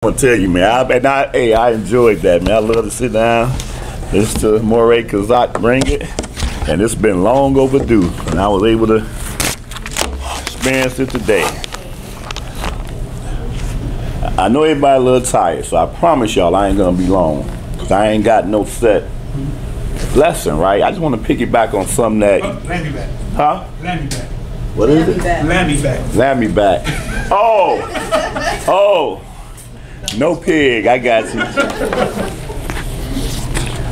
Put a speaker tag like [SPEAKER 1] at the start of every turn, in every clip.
[SPEAKER 1] I'm gonna tell you, man. I enjoyed that, man. I love to sit down, listen to Moreh Kazak bring it, and it's been long overdue, and I was able to experience it today. I know everybody a little tired, so I promise y'all I ain't gonna be long, cause I ain't got no set lesson, right? I just want to piggyback on something that.
[SPEAKER 2] Lammy back.
[SPEAKER 1] Huh?
[SPEAKER 2] Lammy back.
[SPEAKER 1] What is it?
[SPEAKER 2] Lammy back.
[SPEAKER 1] Lammy back. Oh. No pig, I got you.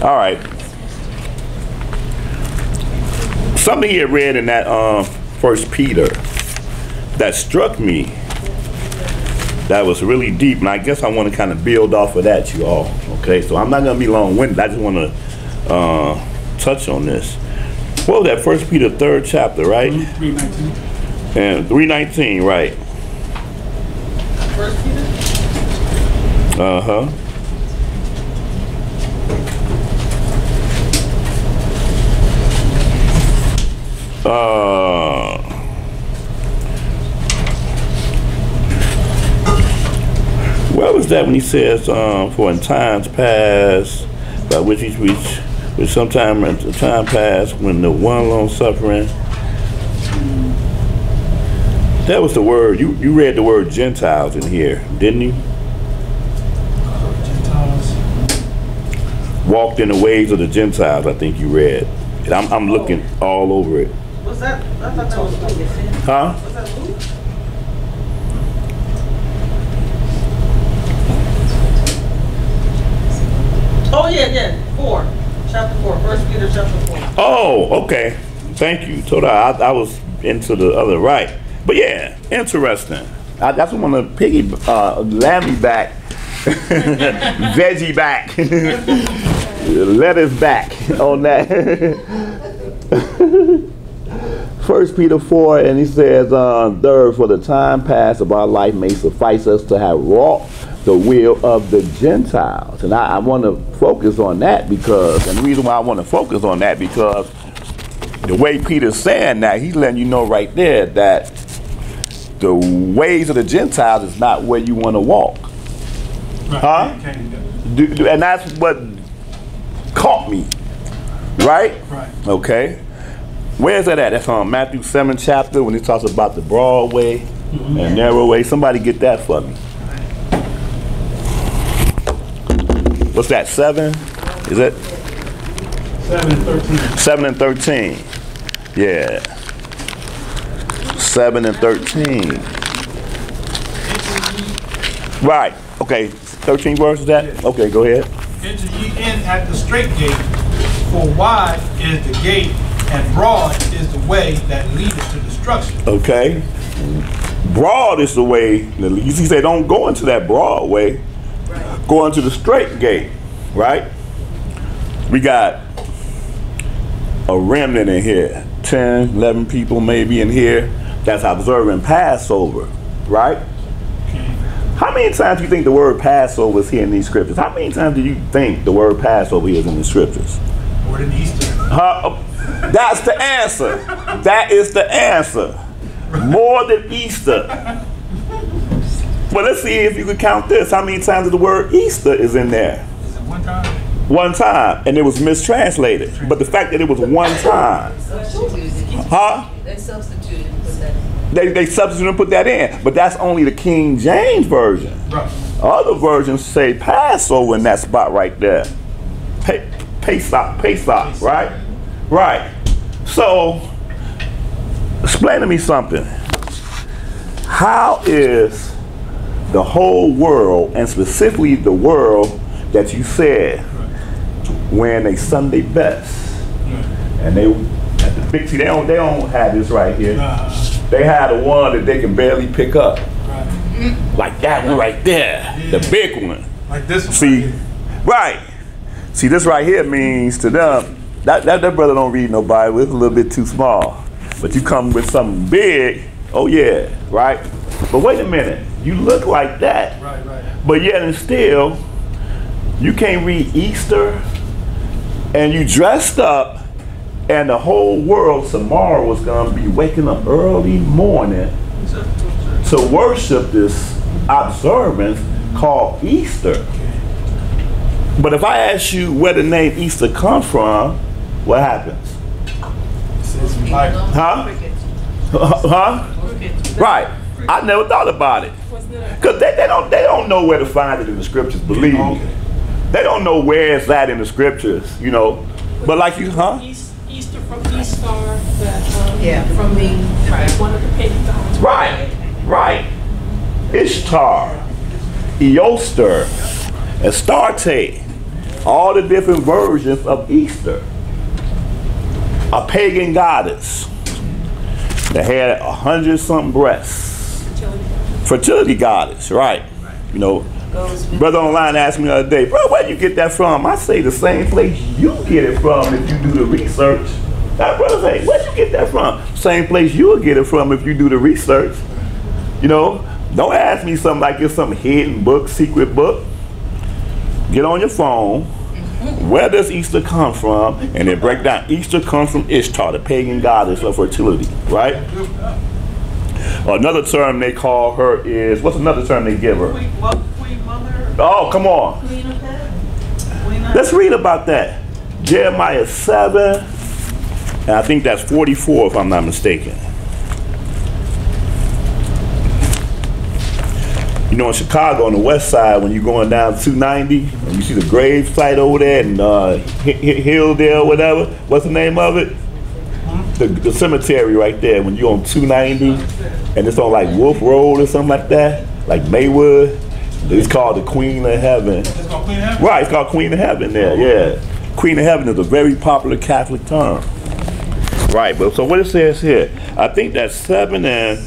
[SPEAKER 1] All right. Something you read in that 1 Peter that struck me, that was really deep, and I guess I want to kind of build off of that, you all. Okay, so I'm not going to be long-winded. I just want to touch on this. What was that? 1 Peter 3rd chapter, right?
[SPEAKER 2] 3:19.
[SPEAKER 1] And 3:19, right?
[SPEAKER 3] 1 Peter?
[SPEAKER 1] Uh-huh. Where was that when he says, for in times past, by which he reached, which sometime time past when the one long suffering. That was the word, you read the word Gentiles in here, didn't you? Walked in the ways of the Gentiles, I think you read. And I'm looking all over it.
[SPEAKER 3] What's that? I thought that was Luke.
[SPEAKER 1] Huh?
[SPEAKER 3] Was that Luke? Oh yeah. 4. Chapter 4. 1 Peter chapter 4.
[SPEAKER 1] Oh, okay. Thank you. So I was into the other right. But yeah, interesting. That's what I want to lammy back. Veggie back. Lettuce back on that. 1 Peter 4, and he says, third, for the time past of our life may suffice us to have wrought the will of the Gentiles. And I want to focus on that because, and the reason why I want to focus on that because the way Peter's saying that, he's letting you know right there that the ways of the Gentiles is not where you want to walk.
[SPEAKER 2] Right.
[SPEAKER 1] Huh? And that's what caught me. Right?
[SPEAKER 2] Right.
[SPEAKER 1] Okay. Where's that at? That's on Matthew 7 chapter when he talks about the broad way and narrow way. Somebody get that for me. What's that, 7? Is it?
[SPEAKER 2] 7 and 13.
[SPEAKER 1] 7 and 13. Yeah. 7 and 13. Right. Okay. 13 verses that?
[SPEAKER 2] Yes.
[SPEAKER 1] Okay, go ahead.
[SPEAKER 2] Enter ye in at the straight gate, for wide is the gate, and broad is the way that leadeth to destruction.
[SPEAKER 1] Okay. Broad is the way. He said, don't go into that broad way. Right. Go into the straight gate. Right? We got a remnant in here. 10, 11 people maybe in here that's observing Passover. Right? How many times do you think the word Passover is here in these scriptures? How many times do you think the word Passover is in the scriptures?
[SPEAKER 2] More than Easter.
[SPEAKER 1] That's the answer. That is the answer. More than Easter. But let's see if you can count this. How many times the word Easter is in there?
[SPEAKER 2] Is it one time?
[SPEAKER 1] One time. And it was mistranslated. But the fact that it was one time. Huh?
[SPEAKER 4] They substituted and put that in.
[SPEAKER 1] They substitute and put that in, but that's only the King James version.
[SPEAKER 2] Right.
[SPEAKER 1] Other versions say Passover in that spot right there. Pesach, right? Right. So, explain to me something. How is the whole world, and specifically the world that you said, wearing a Sunday best, and they at the big, see, they don't have this right here. They had the one that they can barely pick up. Right. Like that one right there. Yeah. The big one.
[SPEAKER 2] Like this one.
[SPEAKER 1] See, right. See, this right here means to them, that brother don't read no Bible, it's a little bit too small. But you come with something big, oh yeah, right? But wait a minute, you look like that.
[SPEAKER 2] Right.
[SPEAKER 1] But yet and still, you can't read Easter, and you dressed up, and the whole world tomorrow was going to be waking up early morning to worship this observance called Easter. But if I ask you where the name Easter comes from, what happens? Huh? Huh? Right. I never thought about it. Because they don't know where to find it in the scriptures, believe me. They don't know where it's at in the scriptures, you know. But like you, huh?
[SPEAKER 5] Easter from Eastar, from the one of the pagan gods.
[SPEAKER 1] Right. Ishtar, Eoster, Astarte, all the different versions of Easter. A pagan goddess that had 100-something breasts. Fertility goddess, right. You know, brother online asked me the other day, bro, where'd you get that from? I say the same place you get it from if you do the research. That brother say, where'd you get that from? Same place you'll get it from if you do the research. You know, don't ask me something like it's some hidden book, secret book. Get on your phone. Where does Easter come from? And then break down. Easter comes from Ishtar, the pagan goddess of fertility, right? Another term they call her is, what's another term they give her?
[SPEAKER 3] Queen Mother.
[SPEAKER 1] Oh, come on.
[SPEAKER 3] Queen of Heaven.
[SPEAKER 1] Let's read about that. Jeremiah 7, and I think that's 44 if I'm not mistaken. You know, in Chicago on the west side, when you're going down 290, and you see the grave site over there and Hilldale, whatever, what's the name of it? The cemetery right there, when you're on 290, and it's on like Wolf Road or something like that, like Maywood. It's called the Queen of Heaven.
[SPEAKER 2] It's called Queen of Heaven?
[SPEAKER 1] Right, it's called Queen of Heaven there, yeah. Queen of Heaven is a very popular Catholic term. Right, but so what it says here, I think that's 7 and,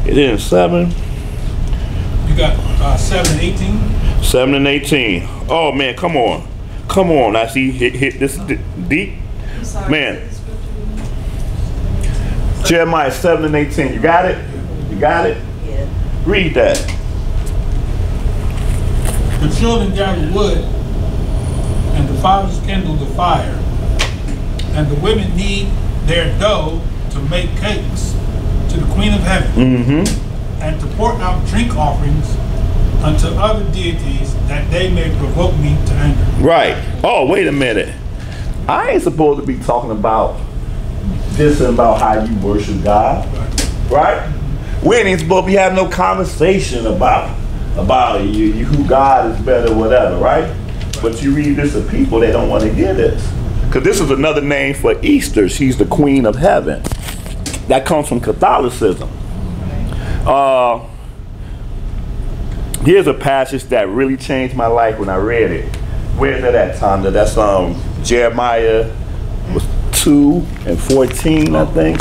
[SPEAKER 1] it is 7?
[SPEAKER 2] You got 7 and 18?
[SPEAKER 1] 7 and 18. Oh man, come on. Come on, I see hit this deep. Man. Jeremiah 7 and 18. You got it? You got it?
[SPEAKER 4] Yeah.
[SPEAKER 1] Read that.
[SPEAKER 2] The children gather wood, and the fathers kindle the fire, and the women knead their dough to make cakes to the Queen of Heaven, and to pour out drink offerings unto other deities, that they may provoke me to anger.
[SPEAKER 1] Right. Oh, wait a minute. I ain't supposed to be talking about this and about how you worship God, right? We ain't supposed to be having no conversation about you who God is better, whatever, right? But you read this to people, they don't want to hear this. Because this is another name for Easter. She's the Queen of Heaven. That comes from Catholicism. Here's a passage that really changed my life when I read it. Where's that at, Tonda? That's Jeremiah 2 and 14, I think.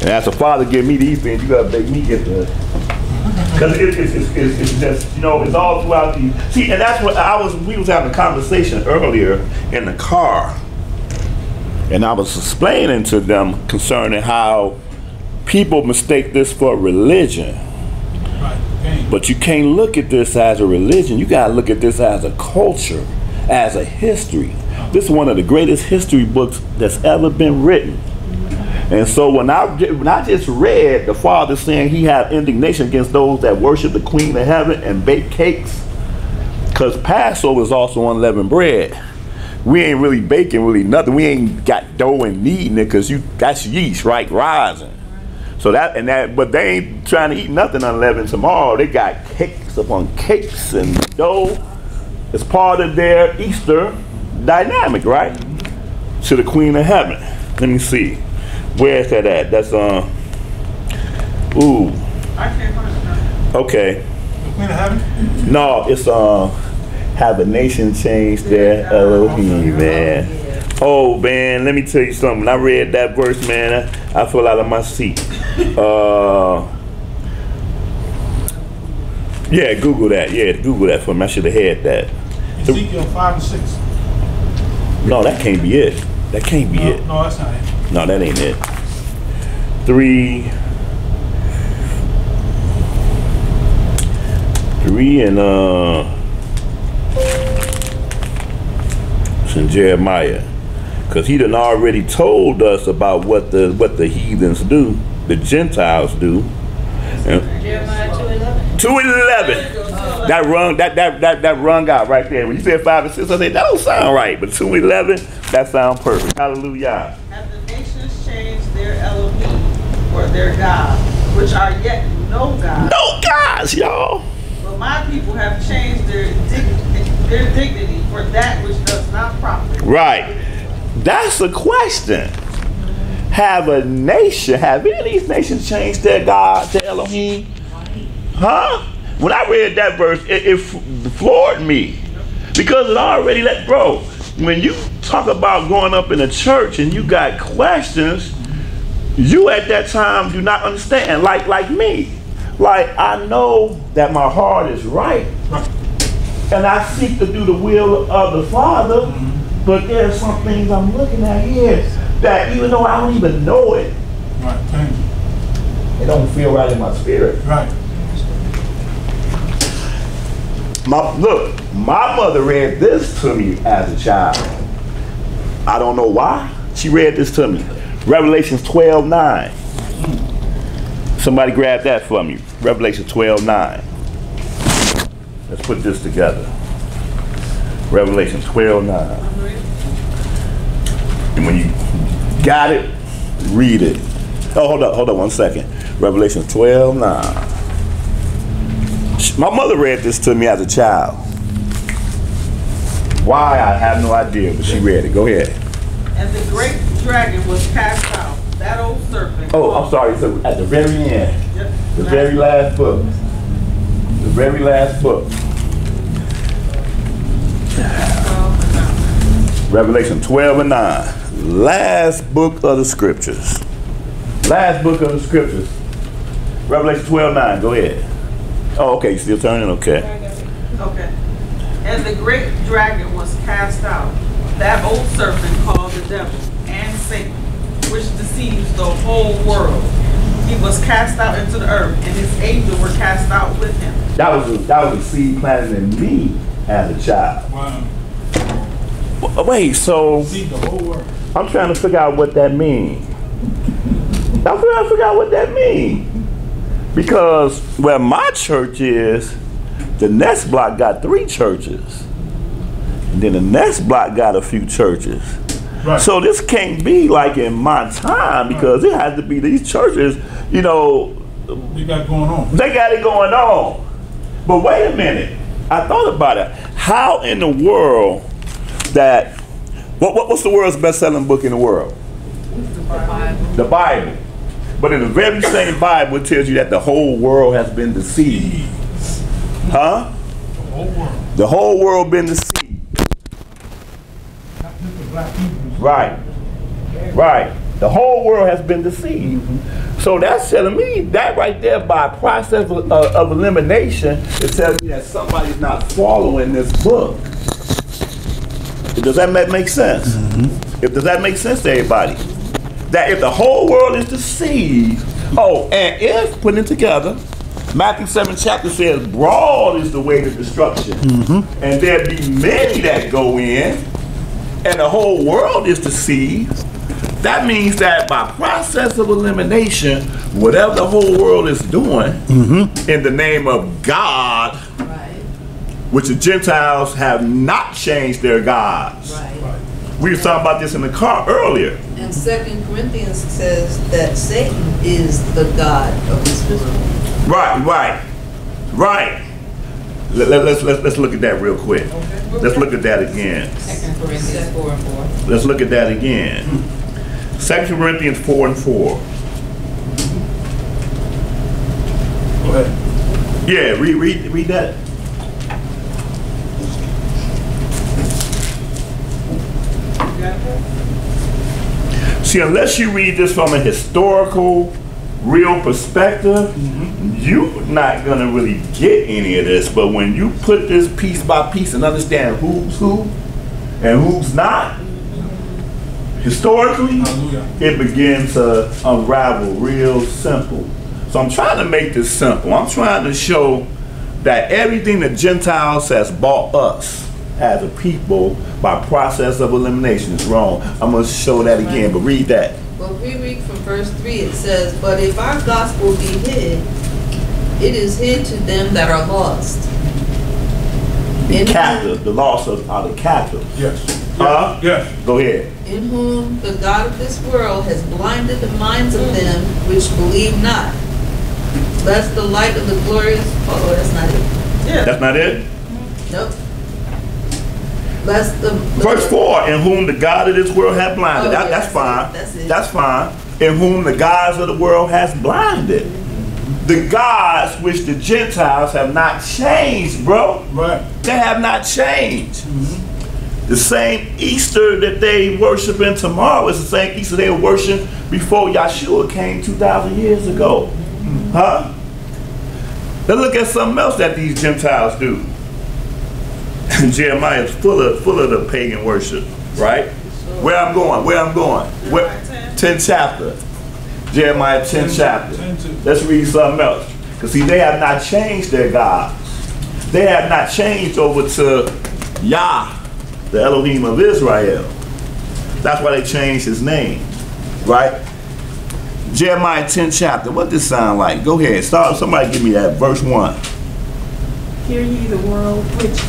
[SPEAKER 1] And as a father give me these things, you gotta make me get the, because it's just, you know, it's all throughout the, see, and that's what we was having a conversation earlier in the car, and I was explaining to them concerning how people mistake this for religion. But you can't look at this as a religion. You gotta look at this as a culture, as a history. This is one of the greatest history books that's ever been written. And so when I just read the Father saying he had indignation against those that worship the Queen of Heaven and bake cakes, because Passover is also unleavened bread. We ain't really baking really nothing. We ain't got dough and kneading it, because that's yeast, right? Rising. So but they ain't trying to eat nothing unleavened tomorrow. They got cakes upon cakes and dough. It's part of their Easter dynamic, right? To the Queen of Heaven. Let me see. Where is that at? That's
[SPEAKER 2] I can't find it.
[SPEAKER 1] Okay.
[SPEAKER 2] The Queen of Heaven?
[SPEAKER 1] No, it's have a nation change their Elohim, man. Oh man, let me tell you something. When I read that verse, man, I fell out of my seat. Yeah, Google that. Yeah, Google that for me. I should have had that.
[SPEAKER 2] Ezekiel 5 and 6.
[SPEAKER 1] No, that can't be it. That can't be it.
[SPEAKER 2] No, that's not it.
[SPEAKER 1] No, that ain't it. 3 and it's in Jeremiah, because he done already told us about what the heathens do. the Gentiles do.
[SPEAKER 4] Jeremiah 2:11.
[SPEAKER 1] 2:11. That rung out right there. When you said 5 and 6, I said that don't sound right, but 2:11, that sounds perfect. Hallelujah.
[SPEAKER 3] And the nations changed their Elohim or their God, which are yet no God.
[SPEAKER 1] No gods, y'all.
[SPEAKER 3] But my people have changed their dignity for that which does not profit.
[SPEAKER 1] Right. That's a question. Have any of these nations changed their God to Elohim? Huh? When I read that verse, it floored me. Because it already bro, when you talk about going up in a church and you got questions, you at that time do not understand. Like me. Like, I know that my heart is right. And I seek to do the will of the Father. But there are some things I'm looking at here that even though I don't even know it,
[SPEAKER 2] Right, thank you.
[SPEAKER 1] it don't feel right in my spirit.
[SPEAKER 2] Right.
[SPEAKER 1] My mother read this to me as a child. I don't know why. She read this to me. Revelations 12:9. Somebody grab that for me. Revelation 12:9. Let's put this together. Revelation 12:9. And when you got it, read it. Oh, hold up 1 second. Revelation 12:9. My mother read this to me as a child. Why, I have no idea, but she read it. Go ahead.
[SPEAKER 3] And the great dragon was cast out, that old serpent.
[SPEAKER 1] Oh, I'm sorry. So at the very end,
[SPEAKER 3] Yep.
[SPEAKER 1] the very last book. The very last book. Revelation 12:9. Last book of the scriptures. Last book of the scriptures. Revelation 12:9. Go ahead. Oh, okay. You still turning? Okay.
[SPEAKER 3] Okay. And the great dragon was cast out, that old serpent called the devil and Satan, which deceives the whole world. He was cast out into the earth, and his angels were cast out with him.
[SPEAKER 1] That was a seed planted in me as a child.
[SPEAKER 2] Wow.
[SPEAKER 1] Wait, so
[SPEAKER 2] See the whole world.
[SPEAKER 1] I'm trying to figure out what that means. I'm trying to figure out what that means. Because where my church is, the next block got 3 churches. And then the next block got a few churches.
[SPEAKER 2] Right.
[SPEAKER 1] So this can't be like in my time, because it has to be these churches,
[SPEAKER 2] You got going on.
[SPEAKER 1] they got it going on. But wait a minute. I thought about it. How in the world that, what's the world's best-selling book in the world? The Bible. But in the very same Bible, it tells you that the whole world has been deceived. Huh?
[SPEAKER 2] The whole world.
[SPEAKER 1] The whole world been deceived.
[SPEAKER 2] Not just the black people.
[SPEAKER 1] Right. Right. The whole world has been deceived. So that's telling me that right there, by process of elimination, it tells me that somebody's not following this book. Does that make sense? Does that make sense to everybody? That if the whole world is deceived, and if, putting it together, Matthew 7 chapter says, broad is the way to destruction, and there be many that go in, and the whole world is deceived. That means that by process of elimination, whatever the whole world is doing in the name of God, which the Gentiles have not changed their gods.
[SPEAKER 4] Right.
[SPEAKER 1] We were talking about this in the car earlier.
[SPEAKER 4] And 2 Corinthians says that Satan is the God of this physical.
[SPEAKER 1] Right. Let's look at that real quick. Let's look at that again.
[SPEAKER 4] 2 Corinthians 4:4.
[SPEAKER 1] Let's look at that again. 2 Corinthians 4:4.
[SPEAKER 2] Go ahead.
[SPEAKER 1] Yeah, read that. See, unless you read this from a historical, real perspective, you're not going to really get any of this. But when you put this piece by piece and understand who's who and who's not, historically, it begins to unravel real simple. So I'm trying to make this simple. I'm trying to show that everything the Gentiles has bought us as a people by process of elimination is wrong. I'm going to show that again, but read that.
[SPEAKER 4] Well, if we read from verse 3, it says, "But if our gospel be hid, it is hid to them that are lost."
[SPEAKER 1] The captive, the lost are the captive.
[SPEAKER 2] Yes.
[SPEAKER 1] Huh?
[SPEAKER 2] Yes.
[SPEAKER 1] Go ahead.
[SPEAKER 4] In whom the God of this world has blinded the minds of them which believe not, lest the light of the glorious... Oh, that's not it.
[SPEAKER 3] Yeah.
[SPEAKER 1] That's not it?
[SPEAKER 4] Nope. Lest the
[SPEAKER 1] Verse 4, in whom the God of this world hath blinded.
[SPEAKER 4] Oh, yeah,
[SPEAKER 1] That's fine.
[SPEAKER 4] that's it.
[SPEAKER 1] That's fine. In whom the gods of the world has blinded. The gods which the Gentiles have not changed, bro.
[SPEAKER 2] Right.
[SPEAKER 1] They have not changed. The same Easter that they worshiping tomorrow is the same Easter they were worshiping before Yeshua came 2,000 years ago. Huh? Let's look at something else that these Gentiles do. Jeremiah is full of the pagan worship, right? Where I'm going. Where, 10th chapter. Jeremiah 10th chapter. Let's read something else. Because see, they have not changed their gods. They have not changed over to Yah, the Elohim of Israel. That's why they changed his name, right? Jeremiah 10th chapter. What does this sound like? Go ahead. Start. Somebody give me that. Verse 1.
[SPEAKER 5] Hear ye the word which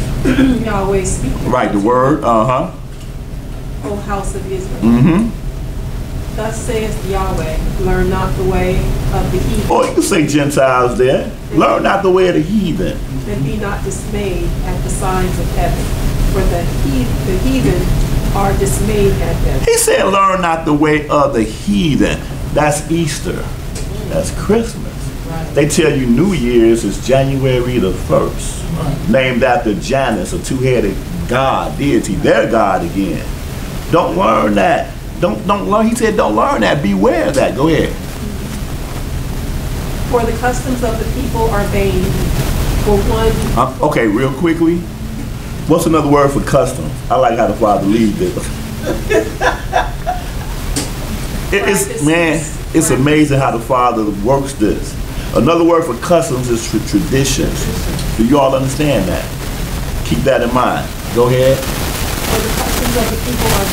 [SPEAKER 5] Yahweh speaketh.
[SPEAKER 1] Right, the word. Uh-huh.
[SPEAKER 5] O house of Israel.
[SPEAKER 1] Mm-hmm.
[SPEAKER 5] Thus saith Yahweh, learn not the way of the heathen.
[SPEAKER 1] Or you can say Gentiles there. Learn not the way of the heathen.
[SPEAKER 5] And be not dismayed at the signs of heaven. For the heathen are dismayed at them.
[SPEAKER 1] He said, learn not the way of the heathen. That's Easter. That's Christmas.
[SPEAKER 4] Right.
[SPEAKER 1] They tell you New Year's is January the 1st.
[SPEAKER 2] Right.
[SPEAKER 1] Named after Janus, a two-headed god, deity, their god again. Don't learn that. Don't learn. He said, don't learn that. Beware of that. Go ahead.
[SPEAKER 5] For the customs of the people are vain. For one...
[SPEAKER 1] Okay, real quickly. What's another word for customs? I like how the Father leads it. It's amazing how the Father works this. Another word for customs is for traditions. Do you all understand that? Keep that in mind. Go ahead.
[SPEAKER 5] For the customs of the people are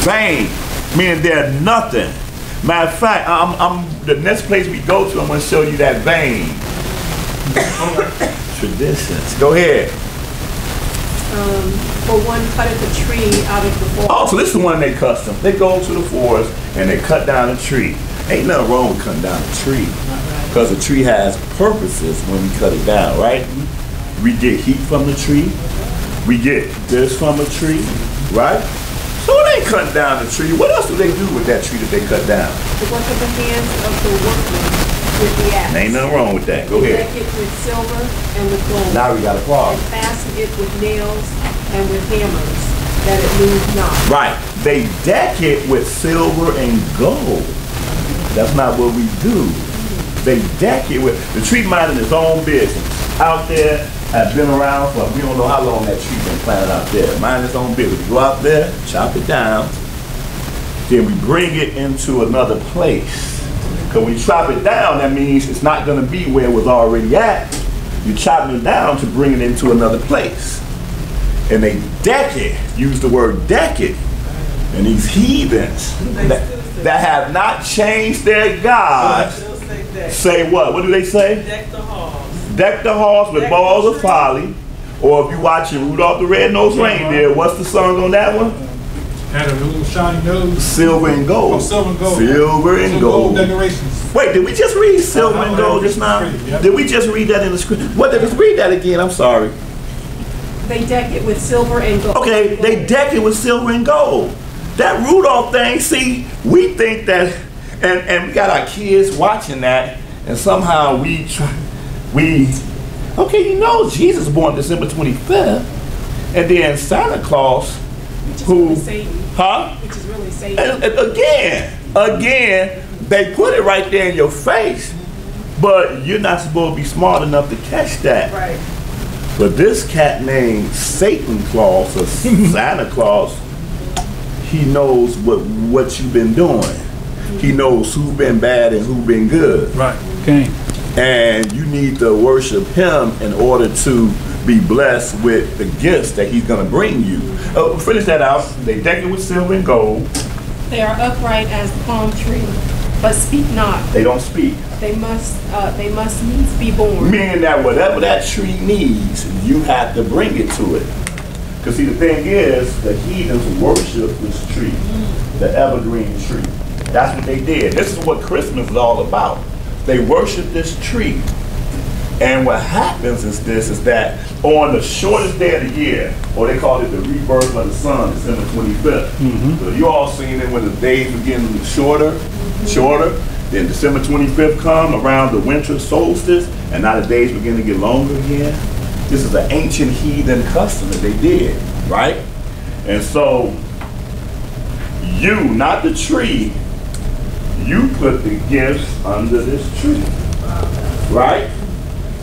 [SPEAKER 5] vain.
[SPEAKER 1] Vain, meaning they're nothing. Matter of fact, the next place we go to, I'm going to show you that vein. Traditions. Go ahead.
[SPEAKER 5] For one cutteth a tree out of the forest.
[SPEAKER 1] Oh, so this is one of their customs. They go to the forest and they cut down a tree. Ain't nothing wrong with cutting down a tree. Because a tree has purposes when we cut it down, right? We get heat from the tree. We get this from a tree, right? So it ain't cutting down the tree. What else do they do with that tree that they cut down?
[SPEAKER 5] The work of the hands of the workmen with the axe.
[SPEAKER 1] Ain't nothing wrong with that. Go ahead.
[SPEAKER 5] Deck it with silver and with gold.
[SPEAKER 1] Now we got a problem.
[SPEAKER 5] And fasten it with nails and with hammers, that it move not.
[SPEAKER 1] Right. They deck it with silver and gold. That's not what we do. They deck it with the tree minding its own business. Out there, have been around for, we don't know how long that tree been planted out there. Mind its own business. Go out there, chop it down, then we bring it into another place. Because when you chop it down, that means it's not going to be where it was already at. You're chopping it down to bring it into another place. And they deck it, use the word deck it. And these heathens that have not changed their God say what? What do they say?
[SPEAKER 3] Deck the halls.
[SPEAKER 1] Deck the halls with balls of folly. Or if you're watching Rudolph the Red-Nosed Reindeer, what's the song on that one?
[SPEAKER 2] Had a little shiny nose.
[SPEAKER 1] Silver and gold.
[SPEAKER 2] Oh, silver and gold.
[SPEAKER 1] Silver and gold.
[SPEAKER 2] Decorations.
[SPEAKER 1] Wait, did we just read silver and gold just now?
[SPEAKER 2] Yeah.
[SPEAKER 1] Did we just read that in the script? What, did we read that again? I'm sorry.
[SPEAKER 5] They deck it with silver and gold.
[SPEAKER 1] Okay, they deck it with silver and gold. That Rudolph thing, see, we think that, and we got our kids watching that, and somehow okay, you know Jesus was born December 25th, and then Santa Claus,
[SPEAKER 5] Which is really Satan.
[SPEAKER 1] Huh?
[SPEAKER 5] Which is really Satan.
[SPEAKER 1] And again, they put it right there in your face, but you're not supposed to be smart enough to catch that.
[SPEAKER 3] Right.
[SPEAKER 1] But this cat named Satan Claus or Santa Claus, he knows what you've been doing. He knows who's been bad and who's been good.
[SPEAKER 2] Right. Okay.
[SPEAKER 1] And you need to worship him in order to be blessed with the gifts that he's going to bring you. Finish that out. They deck it with silver and gold.
[SPEAKER 5] They are upright as the palm tree, but speak not.
[SPEAKER 1] They don't speak.
[SPEAKER 5] They must needs be born.
[SPEAKER 1] Meaning that whatever that tree needs, you have to bring it to it. Because see, the thing is, the heathens worship this tree, the evergreen tree. That's what they did. This is what Christmas is all about. They worship this tree. And what happens is that on the shortest day of the year, or they call it the rebirth of the sun, December 25th. So you all seen it when the days were getting shorter. Then December 25th come around the winter solstice, and now the days begin to get longer again. This is an ancient heathen custom that they did, right? And so you, not the tree, you put the gifts under this tree, right?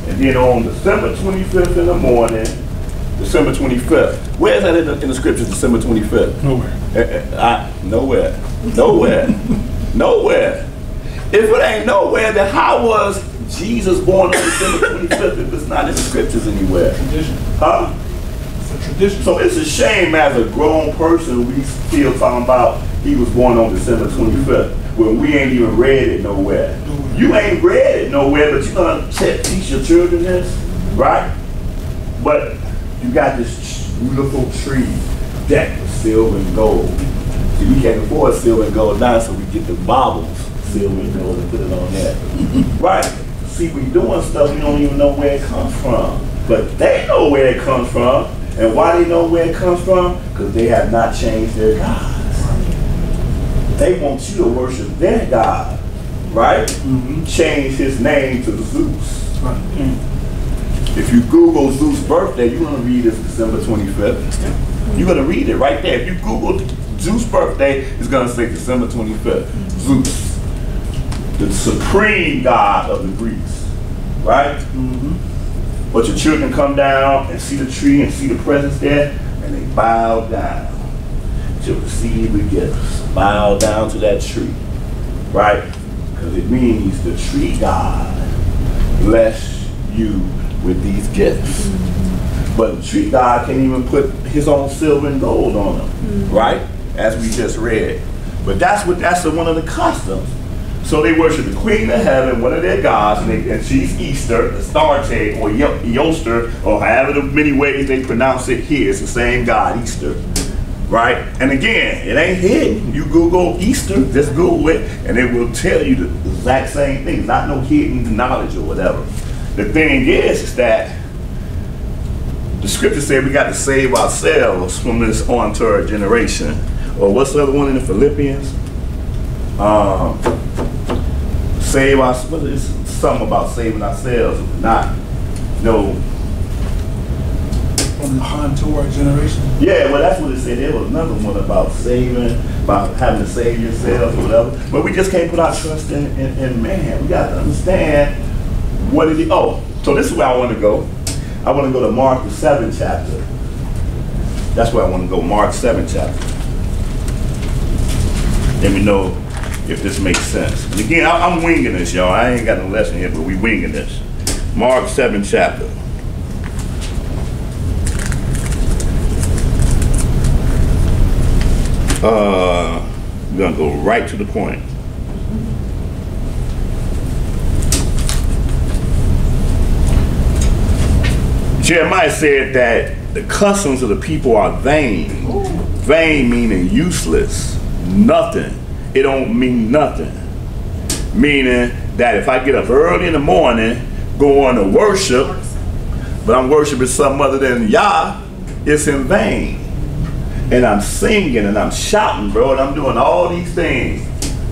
[SPEAKER 1] And then on December 25th in the morning, December 25th. Where is that in the scriptures, December 25th?
[SPEAKER 2] Nowhere.
[SPEAKER 1] Nowhere. If it ain't nowhere, then how was Jesus born on December 25th if it's not in the scriptures anywhere?
[SPEAKER 2] Tradition.
[SPEAKER 1] Huh?
[SPEAKER 2] It's a tradition.
[SPEAKER 1] So it's a shame as a grown person we still talking about he was born on December 25th when we ain't even read it nowhere. You ain't read it nowhere, but you're gonna teach your children this, right? But you got this beautiful tree decked with silver and gold. See, we can't afford silver and gold now, so we get the baubles, silver and gold, and put it on there. Right? See, we doing stuff we don't even know where it comes from. But they know where it comes from. And why they know where it comes from? Because they have not changed their gods. They want you to worship their God, right? Change his name to Zeus. If you Google Zeus' birthday, you're going to read it's December 25th. You're going to read it right there. If you Google Zeus' birthday, it's going to say December 25th. Zeus, the supreme god of the Greeks, right? But your children come down and see the tree and see the presents there, and they bow down to receive the gifts. Bow down to that tree, right? Because it means the tree god bless you with these gifts. But the tree god can't even put his own silver and gold on them, right? As we just read. But that's one of the customs. So they worship the queen of heaven, one of their gods, and she's Easter, the Astarte, or Eoster, or however many ways they pronounce it here. It's the same god, Easter, right? And again, it ain't hidden. You Google Easter, just Google it, and it will tell you the exact same thing. Not no hidden knowledge or whatever. The thing is that the scripture said we got to save ourselves from this on-tour generation. Or what's the other one in the Philippians? Save us. What is something about saving ourselves? Not no.
[SPEAKER 2] From the on-tour generation.
[SPEAKER 1] Yeah, well, that's what it said. There was another one about saving, about having to save yourself or whatever. But we just can't put our trust in man. We got to understand what it is. Oh, so this is where I want to go. I want to go to Mark, the 7th chapter. That's where I want to go, Mark 7th chapter. Let me know if this makes sense. And again, I'm winging this, y'all. I ain't got no lesson here, but we winging this. Mark 7th chapter. We're going to go right to the point. Jeremiah said that the customs of the people are vain. Vain meaning useless, nothing. It don't mean nothing. Meaning that if I get up early in the morning, going to worship, but I'm worshiping something other than Yah, it's in vain. And I'm singing and I'm shouting, bro, and I'm doing all these things.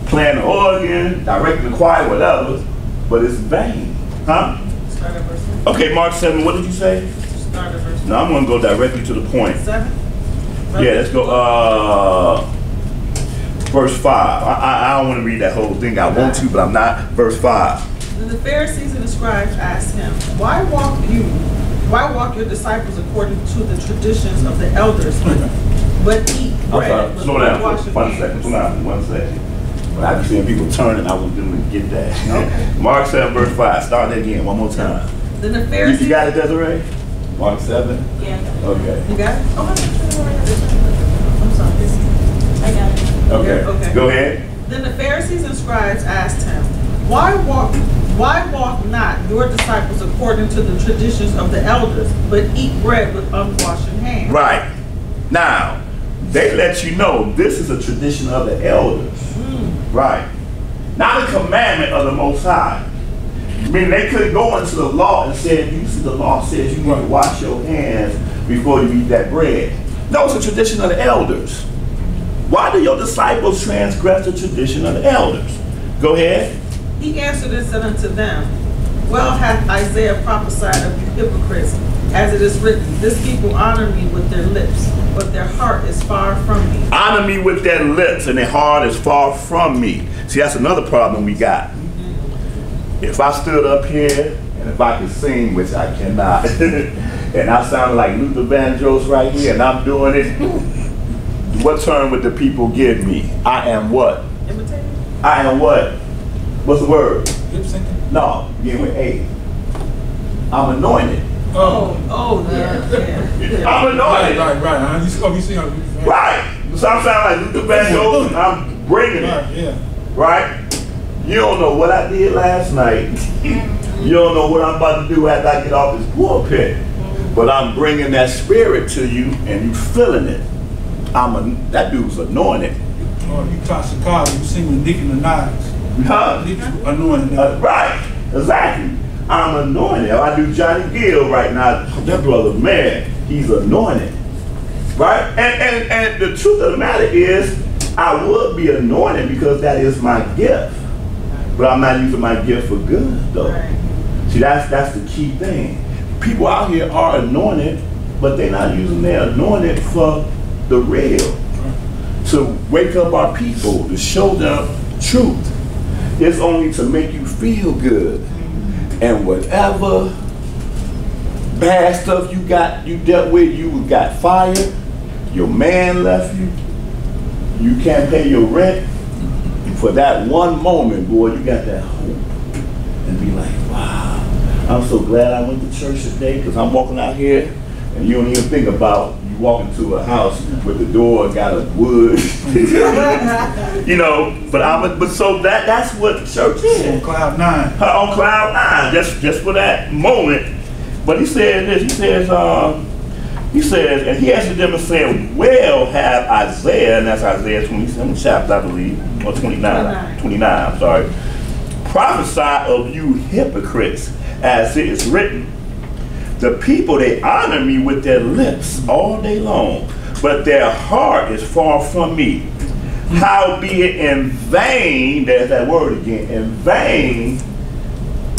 [SPEAKER 1] Playing the organ, directing the choir, whatever, but it's vain. Huh? Okay, Mark 7, what did you say? No, I'm going to go directly to the point.
[SPEAKER 3] 7?
[SPEAKER 1] Yeah, let's go. Verse 5. I don't want to read that whole thing. I want to, but I'm not. Verse 5.
[SPEAKER 3] Then the Pharisees and the scribes asked him, Why walk your disciples according to the traditions of the elders, but eat bread?
[SPEAKER 1] Slow down. One second. When I be seeing people turning, I want them to get that. Okay. Mark 7, verse 5. Start that again, one more time.
[SPEAKER 3] Then the Pharisees.
[SPEAKER 1] You got it, Desiree? Mark 7?
[SPEAKER 3] Yeah.
[SPEAKER 1] Okay.
[SPEAKER 3] You got it?
[SPEAKER 5] Oh, I'm sorry. I got it.
[SPEAKER 1] Okay.
[SPEAKER 3] Okay.
[SPEAKER 1] Go ahead.
[SPEAKER 3] Then the Pharisees and scribes asked him, Why walk not your disciples according to the traditions of the elders, but eat bread with unwashed hands?
[SPEAKER 1] Right. Now, they let you know this is a tradition of the elders. Right. Not a commandment of the Most High. I mean, they couldn't go into the law and say, you see, the law says you need to wash your hands before you eat that bread. No, it's a tradition of the elders. Why do your disciples transgress the tradition of the elders? Go ahead.
[SPEAKER 3] He answered and said unto them, Well hath Isaiah prophesied of you hypocrites, as it is written, This people honor me with their lips, but their heart is far from me.
[SPEAKER 1] Honor me with their lips, and their heart is far from me. See, that's another problem we got. If I stood up here, and if I could sing, which I cannot, and I sounded like Luther Vandross right here, and I'm doing it, what term would the people give me? I am what?
[SPEAKER 3] Imitating?
[SPEAKER 1] I am what? What's the word?
[SPEAKER 2] Lip syncing?
[SPEAKER 1] No, begin with A. I'm anointed.
[SPEAKER 3] Yeah.
[SPEAKER 1] I'm anointed.
[SPEAKER 2] Right. You see how
[SPEAKER 1] Right. So I'm sounding like Luther Vandross, and I'm bringing it.
[SPEAKER 2] Yeah.
[SPEAKER 1] Right? You don't know what I did last night. You don't know what I'm about to do after I get off this pulpit. But I'm bringing that spirit to you, and you feeling it. That dude's anointed.
[SPEAKER 2] Or you talk Chicago, you sing with Nicki Minaj.
[SPEAKER 1] Huh?
[SPEAKER 2] Nicki anointed.
[SPEAKER 1] Right. Exactly. I'm anointed. I do Johnny Gill right now. That brother, man, he's anointed. Right? And the truth of the matter is, I would be anointed because that is my gift. But I'm not using my gift for good, though.
[SPEAKER 3] Right.
[SPEAKER 1] See, that's the key thing. People out here are anointed, but they're not using their anointed for the real. To wake up our people, to show them truth. It's only to make you feel good. And whatever bad stuff you dealt with, you got fired, your man left you, you can't pay your rent. For that one moment, boy, you got that hope. And be like, wow, I'm so glad I went to church today, because I'm walking out here and you don't even think about you walking to a house with the door got a wood. You know, but so that's what church is.
[SPEAKER 2] On cloud 9.
[SPEAKER 1] On cloud 9, just for that moment. But he said this, he says, and he answered them and said, Well have Isaiah, and that's Isaiah 27 chapter, I believe, or 29, I'm sorry, prophesy of you hypocrites, as it is written, the people, they honor me with their lips all day long, but their heart is far from me. Howbeit in vain, there's that word again, in vain,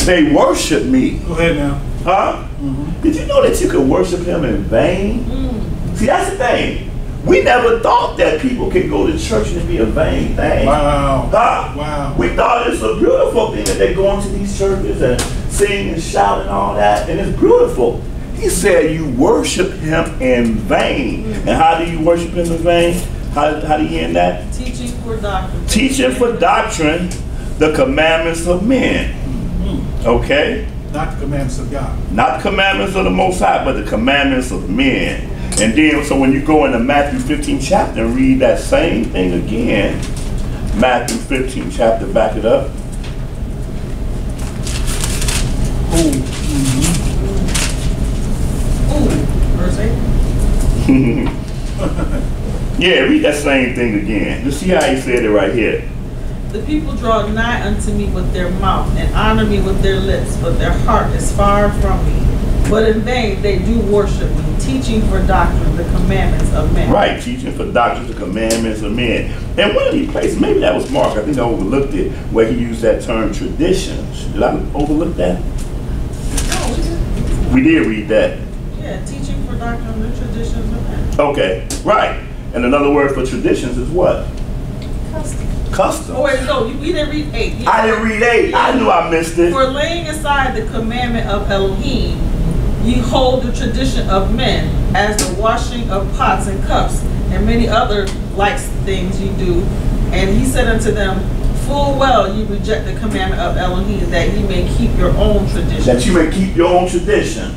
[SPEAKER 1] they worship me.
[SPEAKER 2] Go ahead now.
[SPEAKER 1] Huh? Did you know that you could worship him in vain? See, that's the thing. We never thought that people could go to church and be a vain thing.
[SPEAKER 2] Wow.
[SPEAKER 1] Huh?
[SPEAKER 2] Wow.
[SPEAKER 1] We thought it's a beautiful thing that they go into these churches and sing and shout and all that, and it's beautiful. He said you worship him in vain. And how do you worship him in vain? How do you end that?
[SPEAKER 3] Teaching for doctrine.
[SPEAKER 1] Teaching for doctrine the commandments of men. Okay?
[SPEAKER 2] Not the commandments of God.
[SPEAKER 1] Not the commandments of the Most High, but the commandments of men. And then, so when you go into Matthew 15 chapter and read that same thing again, Matthew 15 chapter, back it up.
[SPEAKER 3] Verse 8.
[SPEAKER 1] Yeah, read that same thing again. You see how he said it right here.
[SPEAKER 3] The people draw nigh unto me with their mouth, and honor me with their lips, but their heart is far from me. But in vain they do worship me, teaching for doctrine the commandments of men.
[SPEAKER 1] Right, teaching for doctrine the commandments of men. And one of these places, maybe that was Mark, I think I overlooked it, where he used that term traditions. Did I overlook that?
[SPEAKER 3] No,
[SPEAKER 1] We did read that.
[SPEAKER 3] yeah, teaching for doctrine the traditions of men.
[SPEAKER 1] Okay, right. And another word for traditions is what?
[SPEAKER 3] Custom.
[SPEAKER 1] Custom.
[SPEAKER 3] Oh wait, no, we didn't read 8.
[SPEAKER 1] I didn't read 8. I knew I missed it.
[SPEAKER 3] For laying aside the commandment of Elohim, ye hold the tradition of men, as the washing of pots and cups, and many other like things you do. And he said unto them, full well you reject the commandment of Elohim, that ye may keep your own tradition.
[SPEAKER 1] That you may keep your own tradition.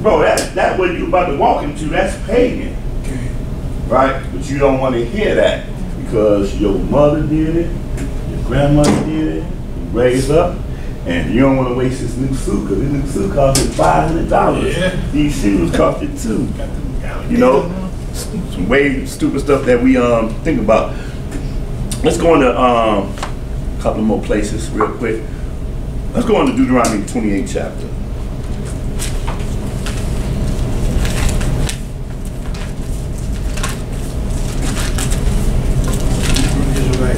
[SPEAKER 1] Bro, that what you about to walk into, that's pagan.
[SPEAKER 2] Okay.
[SPEAKER 1] Right? But you don't want to hear that. because your mother did it, your grandmother did it, you raised up, and you don't want to waste this new suit because this new suit cost you $500.
[SPEAKER 2] Yeah.
[SPEAKER 1] These shoes cost you $2. You know, some way stupid stuff that we think about. Let's go into a couple more places real quick. Let's go into Deuteronomy 28 chapter.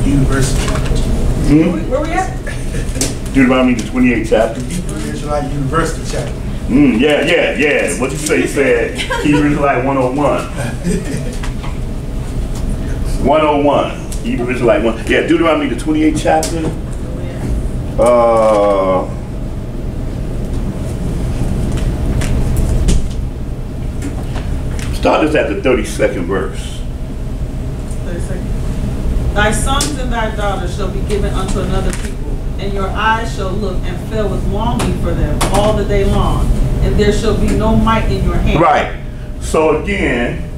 [SPEAKER 2] University.
[SPEAKER 3] Where we at?
[SPEAKER 1] Deuteronomy the 28th chapter.
[SPEAKER 2] Hebrew Israelite University chapter.
[SPEAKER 1] Yeah. What you say? You said Hebrew Israelite 101. 101. Hebrew Israelite 1. Yeah, Deuteronomy the 28th chapter. Start this at the 32nd verse.
[SPEAKER 3] 32nd. Thy sons and thy daughters shall be given unto another people, and your eyes shall look and fill with longing for them all the day long, and there shall be no might in your hand.
[SPEAKER 1] Right. So again,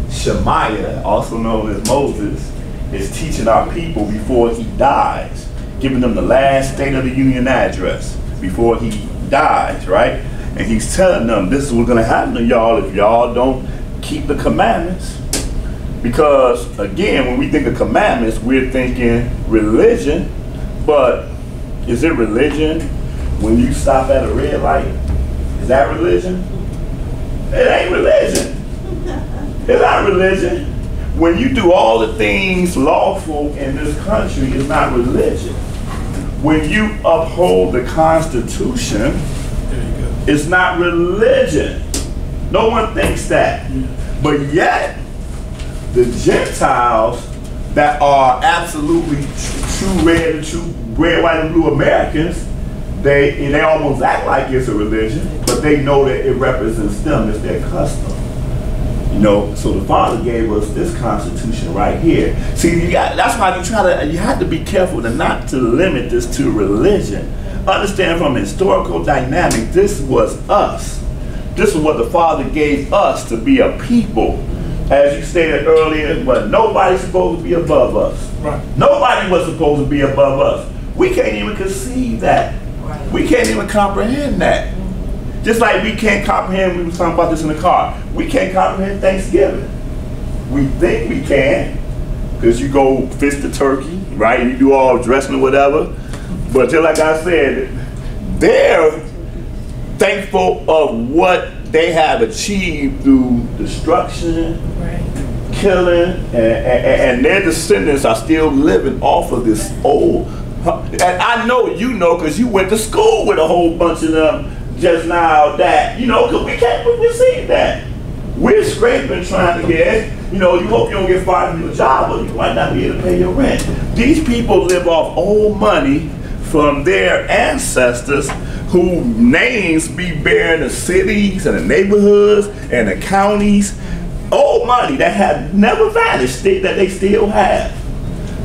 [SPEAKER 1] Shemaiah, also known as Moses, is teaching our people before he dies, giving them the last State of the Union address before he dies, right? And he's telling them this is what's going to happen to y'all if y'all don't keep the commandments. Because again, when we think of commandments, we're thinking religion, but is it religion when you stop at a red light? Is that religion? It ain't religion. It's not religion. When you do all the things lawful in this country, it's not religion. When you uphold the Constitution, it's not religion. No one thinks that. But yet, the Gentiles that are absolutely true red, white, and blue Americans, they almost act like it's a religion, but they know that it represents them, it's their custom. You know, so the Father gave us this Constitution right here. See, that's why you have to be careful not to limit this to religion. Understand from a historical dynamic, this was us. This is what the Father gave us to be a people. As you stated earlier, but nobody's supposed to be above us.
[SPEAKER 2] Right.
[SPEAKER 1] Nobody was supposed to be above us. We can't even conceive that. Right. We can't even comprehend that. Just like we can't comprehend, we were talking about this in the car, we can't comprehend Thanksgiving. We think we can, because you go fish the turkey, right? You do all dressing or whatever. But just like I said, they're thankful of what they have achieved through destruction, killing, and their descendants are still living off of this old. And I know you know because you went to school with a whole bunch of them just now that, you know, because we can't receive that. We're scraping trying to get, you know, you hope you don't get fired from your job, but you might not be able to pay your rent. These people live off old money from their ancestors whose names be bearing the cities and the neighborhoods and the counties. Old money that have never vanished, that they still have.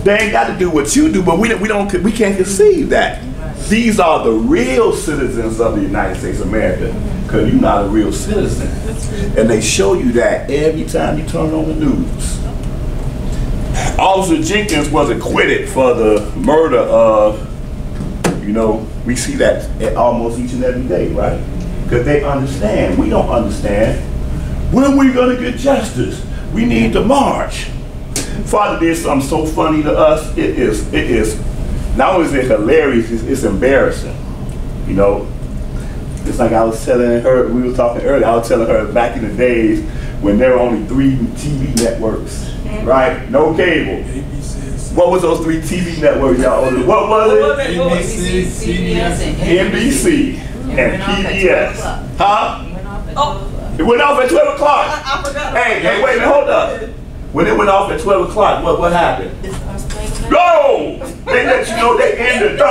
[SPEAKER 1] They ain't got to do what you do, but we can't conceive that. These are the real citizens of the United States of America, because you're not a real citizen. And they show you that every time you turn on the news. Officer Jenkins was acquitted for the murder of, you know, we see that almost each and every day, right? Because they understand. We don't understand. When are we going to get justice? We need to march. Father did something so funny to us. It is not only is it hilarious, it's embarrassing. You know, it's like I was telling her, we were talking earlier, I was telling her back in the days when there were only 3 TV networks, right? No cable. What was those 3 TV networks, y'all? What was it?
[SPEAKER 2] NBC, CBS,
[SPEAKER 1] NBC, and PBS. Huh?
[SPEAKER 3] Oh,
[SPEAKER 1] It went off at 12 o'clock.
[SPEAKER 3] I forgot.
[SPEAKER 1] Hey, wait a minute, hold up. When it went off at 12 o'clock, what happened? Go! They let you know they ended. We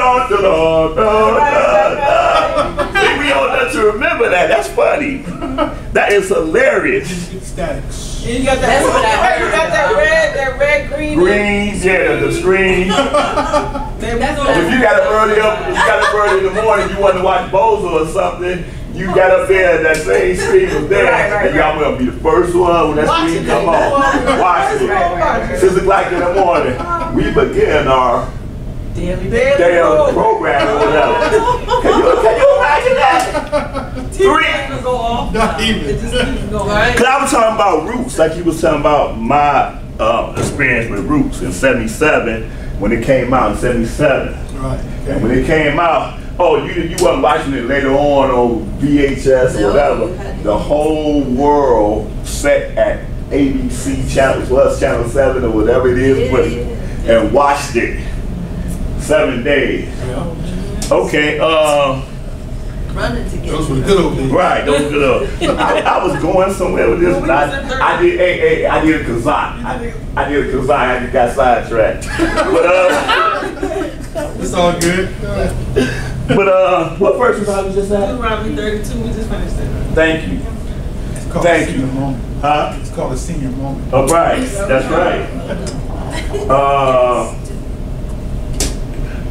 [SPEAKER 1] all let you remember that. That's funny. That is hilarious.
[SPEAKER 3] You got that. You got that red, green.
[SPEAKER 1] Green, yeah, the screen. If you got it early in the morning, you want to watch Bozo or something. you got up there and that same screen was there, and y'all will be the first one when that screen come on. Watch it. 6 o'clock in the morning, we begin our daily program or whatever. Can you imagine that? 3
[SPEAKER 2] go off. Not even.
[SPEAKER 3] It just keeps going. Right.
[SPEAKER 1] Cause I was talking about Roots, like you was talking about my experience with Roots in '77 when it came out in '77.
[SPEAKER 2] Right.
[SPEAKER 1] And when it came out, oh, you wasn't watching it later on VHS or whatever. The whole world set at ABC Channel Plus, Channel 7 or whatever it is, and watched it 7 days.
[SPEAKER 2] Yeah.
[SPEAKER 1] Okay,
[SPEAKER 4] Running together.
[SPEAKER 2] Those were the good old days.
[SPEAKER 1] right, those were good old. I was going somewhere with this, but I did a kazaa. I did a kazaa. I just got sidetracked. But
[SPEAKER 2] it's all good.
[SPEAKER 1] But what verse was I just at?
[SPEAKER 3] Deuteronomy 32. We just finished it.
[SPEAKER 1] Thank you.
[SPEAKER 2] It's called
[SPEAKER 1] Thank
[SPEAKER 2] a
[SPEAKER 1] you.
[SPEAKER 2] senior moment.
[SPEAKER 1] Huh?
[SPEAKER 2] It's called a senior moment.
[SPEAKER 1] Oh, right. That's right.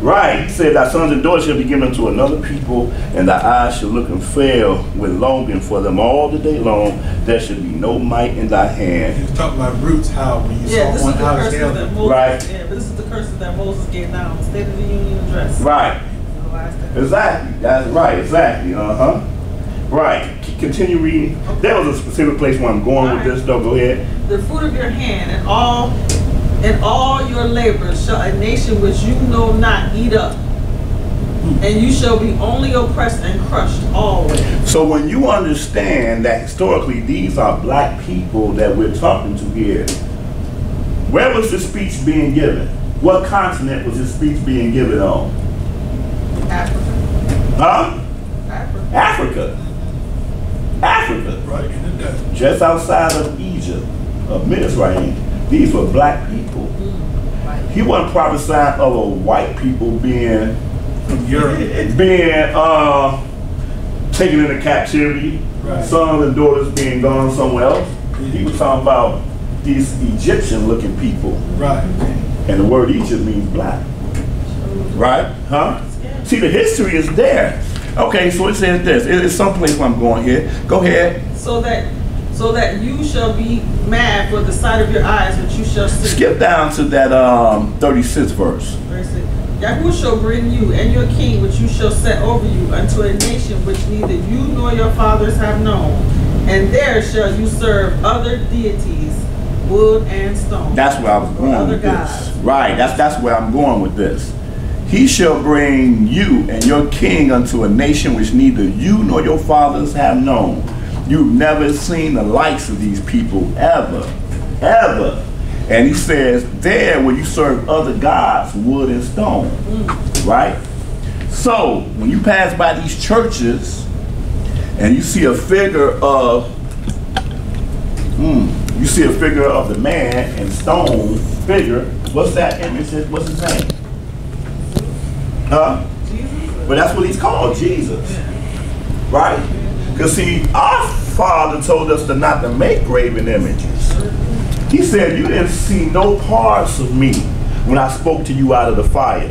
[SPEAKER 1] Right. He said, thy sons and daughters shall be given to another people, and thy eyes shall look and fail with longing for them all the day long. There shall be no might in thy hand.
[SPEAKER 2] You was talking about Roots, how when you
[SPEAKER 3] Yeah, this
[SPEAKER 2] saw
[SPEAKER 3] is
[SPEAKER 2] one
[SPEAKER 3] the
[SPEAKER 2] out of
[SPEAKER 3] curses
[SPEAKER 2] hell.
[SPEAKER 3] that Moses.
[SPEAKER 1] Right.
[SPEAKER 3] Yeah, but this is the curses that Moses gave down. State of the Union address.
[SPEAKER 1] Right.
[SPEAKER 3] The last day.
[SPEAKER 1] Exactly. That's right. Exactly. Right. Continue reading.
[SPEAKER 3] Okay.
[SPEAKER 1] There was a specific place where I'm going with this, though. Go ahead.
[SPEAKER 3] The fruit of your hand and all your labors shall a nation which you know not eat up, and you shall be only oppressed and crushed always.
[SPEAKER 1] So when you understand that historically these are black people that we're talking to here, where was this speech being given? What continent was this speech being given on?
[SPEAKER 3] Africa.
[SPEAKER 1] Huh?
[SPEAKER 3] Africa.
[SPEAKER 1] Africa. Africa.
[SPEAKER 2] Right in the desert.
[SPEAKER 1] Just outside of Egypt, of Mizraim. These were black people. He wasn't prophesying of a white people being
[SPEAKER 2] From Europe.
[SPEAKER 1] taken into captivity,
[SPEAKER 2] Right.
[SPEAKER 1] sons and daughters being gone somewhere else. He was talking about these Egyptian looking people.
[SPEAKER 2] Right.
[SPEAKER 1] And the word Egypt means black. Right? Huh? See, the history is there. Okay, so it says this. It's someplace where I'm going here. Go ahead.
[SPEAKER 3] So that you shall be mad for the sight of your eyes, which you shall see.
[SPEAKER 1] Skip down to that 36th verse.
[SPEAKER 3] Verse 6. Yahweh shall bring you and your king, which you shall set over you, unto a nation which neither you nor your fathers have known. And there shall you serve other deities, wood and stone.
[SPEAKER 1] That's where I was going
[SPEAKER 3] other
[SPEAKER 1] with
[SPEAKER 3] gods.
[SPEAKER 1] this. Right, that's where I'm going with this. He shall bring you and your king unto a nation which neither you nor your fathers have known. You've never seen the likes of these people ever, ever. And he says, there where you serve other gods, wood and stone, right? So when you pass by these churches and you see a figure of, the man and stone figure, what's that image? What's his name? Huh?
[SPEAKER 3] Jesus.
[SPEAKER 1] But that's what he's called, Jesus. Right? Because see, our Father told us not to make graven images. He said, you didn't see no parts of me when I spoke to you out of the fire.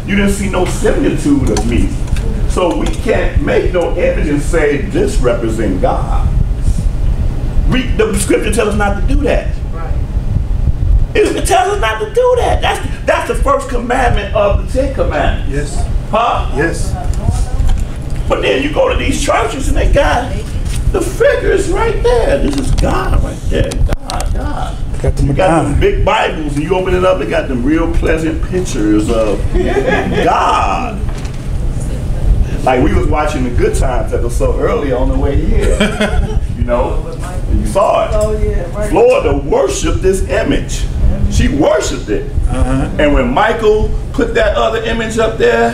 [SPEAKER 1] You didn't see no similitude of me. So we can't make no image and say, this represents God. The scripture tells us not to do that.
[SPEAKER 3] Right.
[SPEAKER 1] It tells us not to do that. That's the first commandment of the 10 Commandments.
[SPEAKER 2] Yes.
[SPEAKER 1] Huh?
[SPEAKER 2] Yes.
[SPEAKER 1] But then you go to these churches and they got the figures right there. This is God right there. God.
[SPEAKER 2] Got the
[SPEAKER 1] You got them big Bibles and you open it up, they got them real pleasant pictures of God. Like we was watching the Good Times episode earlier on the way here. You know, and you saw it.
[SPEAKER 3] Oh yeah. Right.
[SPEAKER 1] Florida worshiped this image. She worshiped it. And when Michael put that other image up there,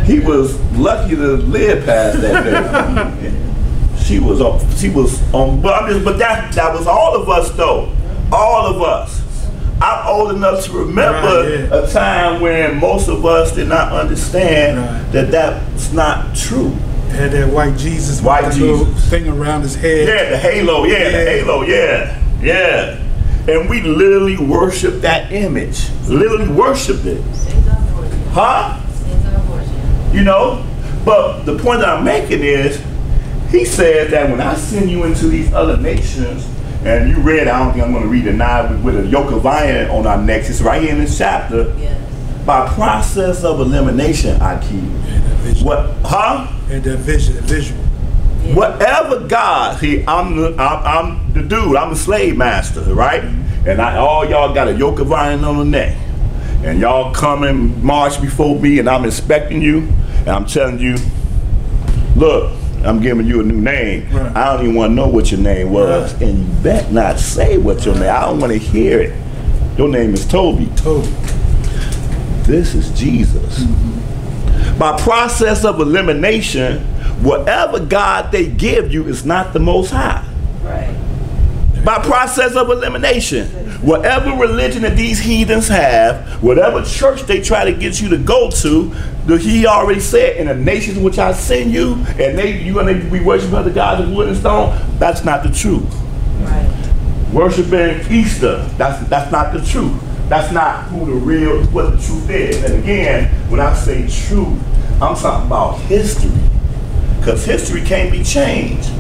[SPEAKER 1] he was lucky to live past that day. She was on, but that was all of us though. All of us. I'm old enough to remember a time when most of us did not understand that that's not true.
[SPEAKER 2] Had that white Jesus with the little thing around his head.
[SPEAKER 1] Yeah, the halo, the halo, yeah. And we literally worshiped that image. Literally worshiped it. Huh? You know? But the point that I'm making is, He said that when I send you into these other nations, and you read, I don't think I'm going to read it now, with a yoke of iron on our necks. It's right here in this chapter.
[SPEAKER 4] Yes.
[SPEAKER 1] By process of elimination, I keep. What? Huh?
[SPEAKER 2] And that vision, that visual.
[SPEAKER 4] Yeah.
[SPEAKER 1] Whatever God, see, I'm the dude. I'm the slave master, right? And all y'all got a yoke of iron on the neck, and y'all come and march before me, and I'm inspecting you, and I'm telling you, look, I'm giving you a new name.
[SPEAKER 2] Right.
[SPEAKER 1] I don't even want to know what your name was,
[SPEAKER 2] Right.
[SPEAKER 1] and you bet not say what your name. I don't want to hear it. Your name is Toby.
[SPEAKER 2] Toby.
[SPEAKER 1] This is Jesus. By process of elimination, whatever God they give you is not the Most High.
[SPEAKER 4] Right.
[SPEAKER 1] By process of elimination, whatever religion that these heathens have, whatever church they try to get you to go to, he already said, in the nations in which I send you, and you're going to be worshiping other gods of wood and stone. That's not the truth.
[SPEAKER 4] Right.
[SPEAKER 1] Worshiping Easter, that's not the truth. That's not what the truth is. And again, when I say truth, I'm talking about history. Because history can't be changed.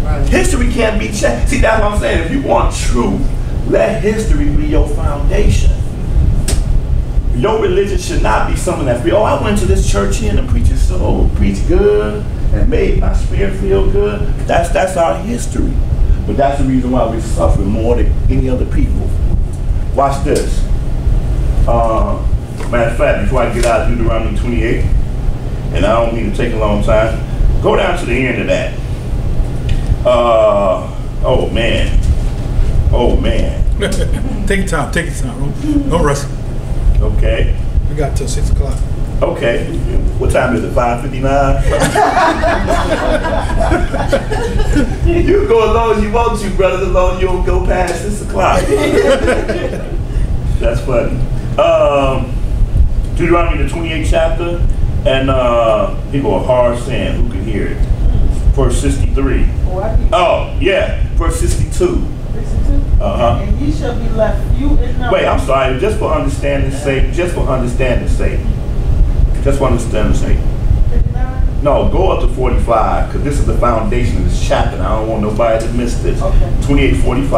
[SPEAKER 4] Right.
[SPEAKER 1] History can't be changed. See, that's what I'm saying. If you want truth, let history be your foundation. Your religion should not be something that I went to this church here and the preacher preached good and made my spirit feel good. That's our history. But that's the reason why we suffer more than any other people. Watch this. Matter of fact, before I get out of Deuteronomy 28, and I don't need to take a long time, go down to the end of that. Oh man.
[SPEAKER 2] Take your time. Don't rush.
[SPEAKER 1] Okay.
[SPEAKER 2] We got till 6 o'clock.
[SPEAKER 1] Okay. What time is it? 5:59? You go as long as you want to, brother, as long as you don't go past 6 o'clock. That's funny. Deuteronomy the 28th chapter, and people are hard saying, who can hear it? Verse 63. Oh, yeah, verse 62. Uh-huh.
[SPEAKER 3] And ye shall be left few in number.
[SPEAKER 1] Wait, I'm sorry, just for understanding's sake.
[SPEAKER 3] 59?
[SPEAKER 1] No, go up to 45, because this is the foundation of this chapter, and I don't want nobody to miss this.
[SPEAKER 3] Okay.
[SPEAKER 1] 28:45.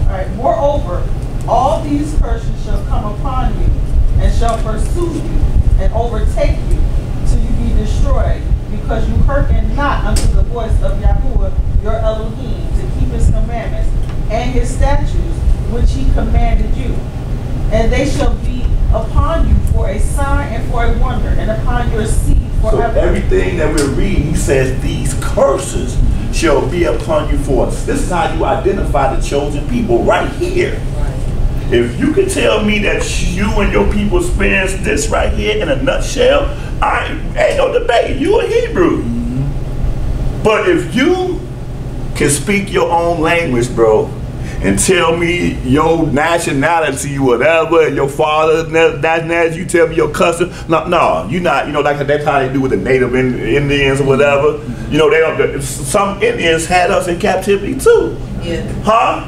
[SPEAKER 3] All right. Moreover, all these curses shall come upon you, and shall pursue you, and overtake you, till you be destroyed, because you hearken not unto the voice of Yahuwah your Elohim, to keep his commandments and his statutes, which he commanded you. And they shall be upon you for a sign and for a wonder, and upon your seed forever.
[SPEAKER 1] So everything that we're reading, he says these curses shall be upon you for us. This is how you identify the chosen people right here.
[SPEAKER 4] Right.
[SPEAKER 1] If you can tell me that you and your people experienced this right here in a nutshell, ain't no debate. You a Hebrew. But if you can speak your own language, bro, and tell me your nationality, whatever, and your father's nationality, you tell me your cousin. No, you're not. You know, like that's how they do with the native Indians or whatever. You know, some Indians had us in captivity too.
[SPEAKER 4] Yeah.
[SPEAKER 1] Huh?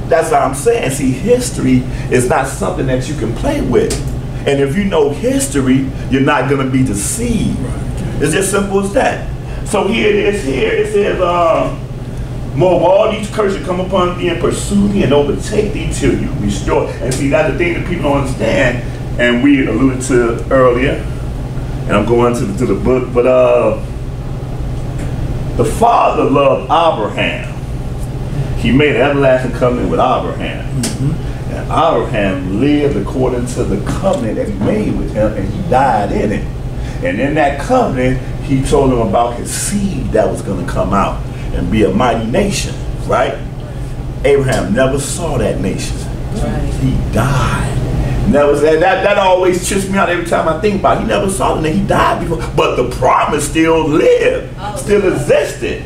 [SPEAKER 1] That's what I'm saying. See, history is not something that you can play with. And if you know history, you're not going to be deceived. It's just simple as that. So here it is here. It says, more of all these curses come upon thee and pursue thee and overtake thee till you restore. And see, that's the thing that people don't understand. And we alluded to earlier. And I'm going to the book. But the Father loved Abraham. He made an everlasting covenant with Abraham. And Abraham lived according to the covenant that he made with him, and he died in it. And in that covenant, he told him about his seed that was going to come out and be a mighty nation, right? Abraham never saw that nation.
[SPEAKER 4] Right.
[SPEAKER 1] He died. Never said that always trips me out every time I think about it. He never saw it, and he died before. But the promise still lived, still existed.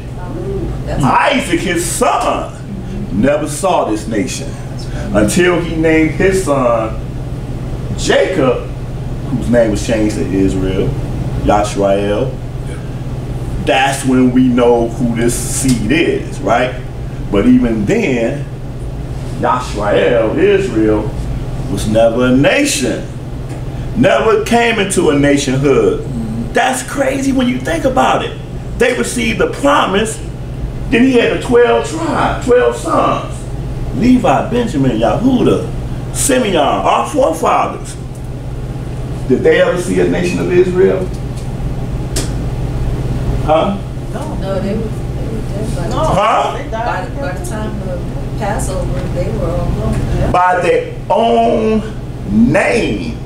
[SPEAKER 1] Isaac, his son, never saw this nation until he named his son Jacob, whose name was changed to Israel, Yashrael. That's when we know who this seed is, right? But even then, Yashrael, Israel, was never a nation. Never came into a nationhood. That's crazy when you think about it. They received the promise, then he had the 12 tribes, 12 sons. Levi, Benjamin, Yahudah, Simeon, our forefathers. Did they ever see a nation of Israel? Huh?
[SPEAKER 4] No, they were dead by the
[SPEAKER 3] No,
[SPEAKER 1] Huh?
[SPEAKER 3] they died.
[SPEAKER 4] by the time of Passover, they were all gone.
[SPEAKER 1] By their own name,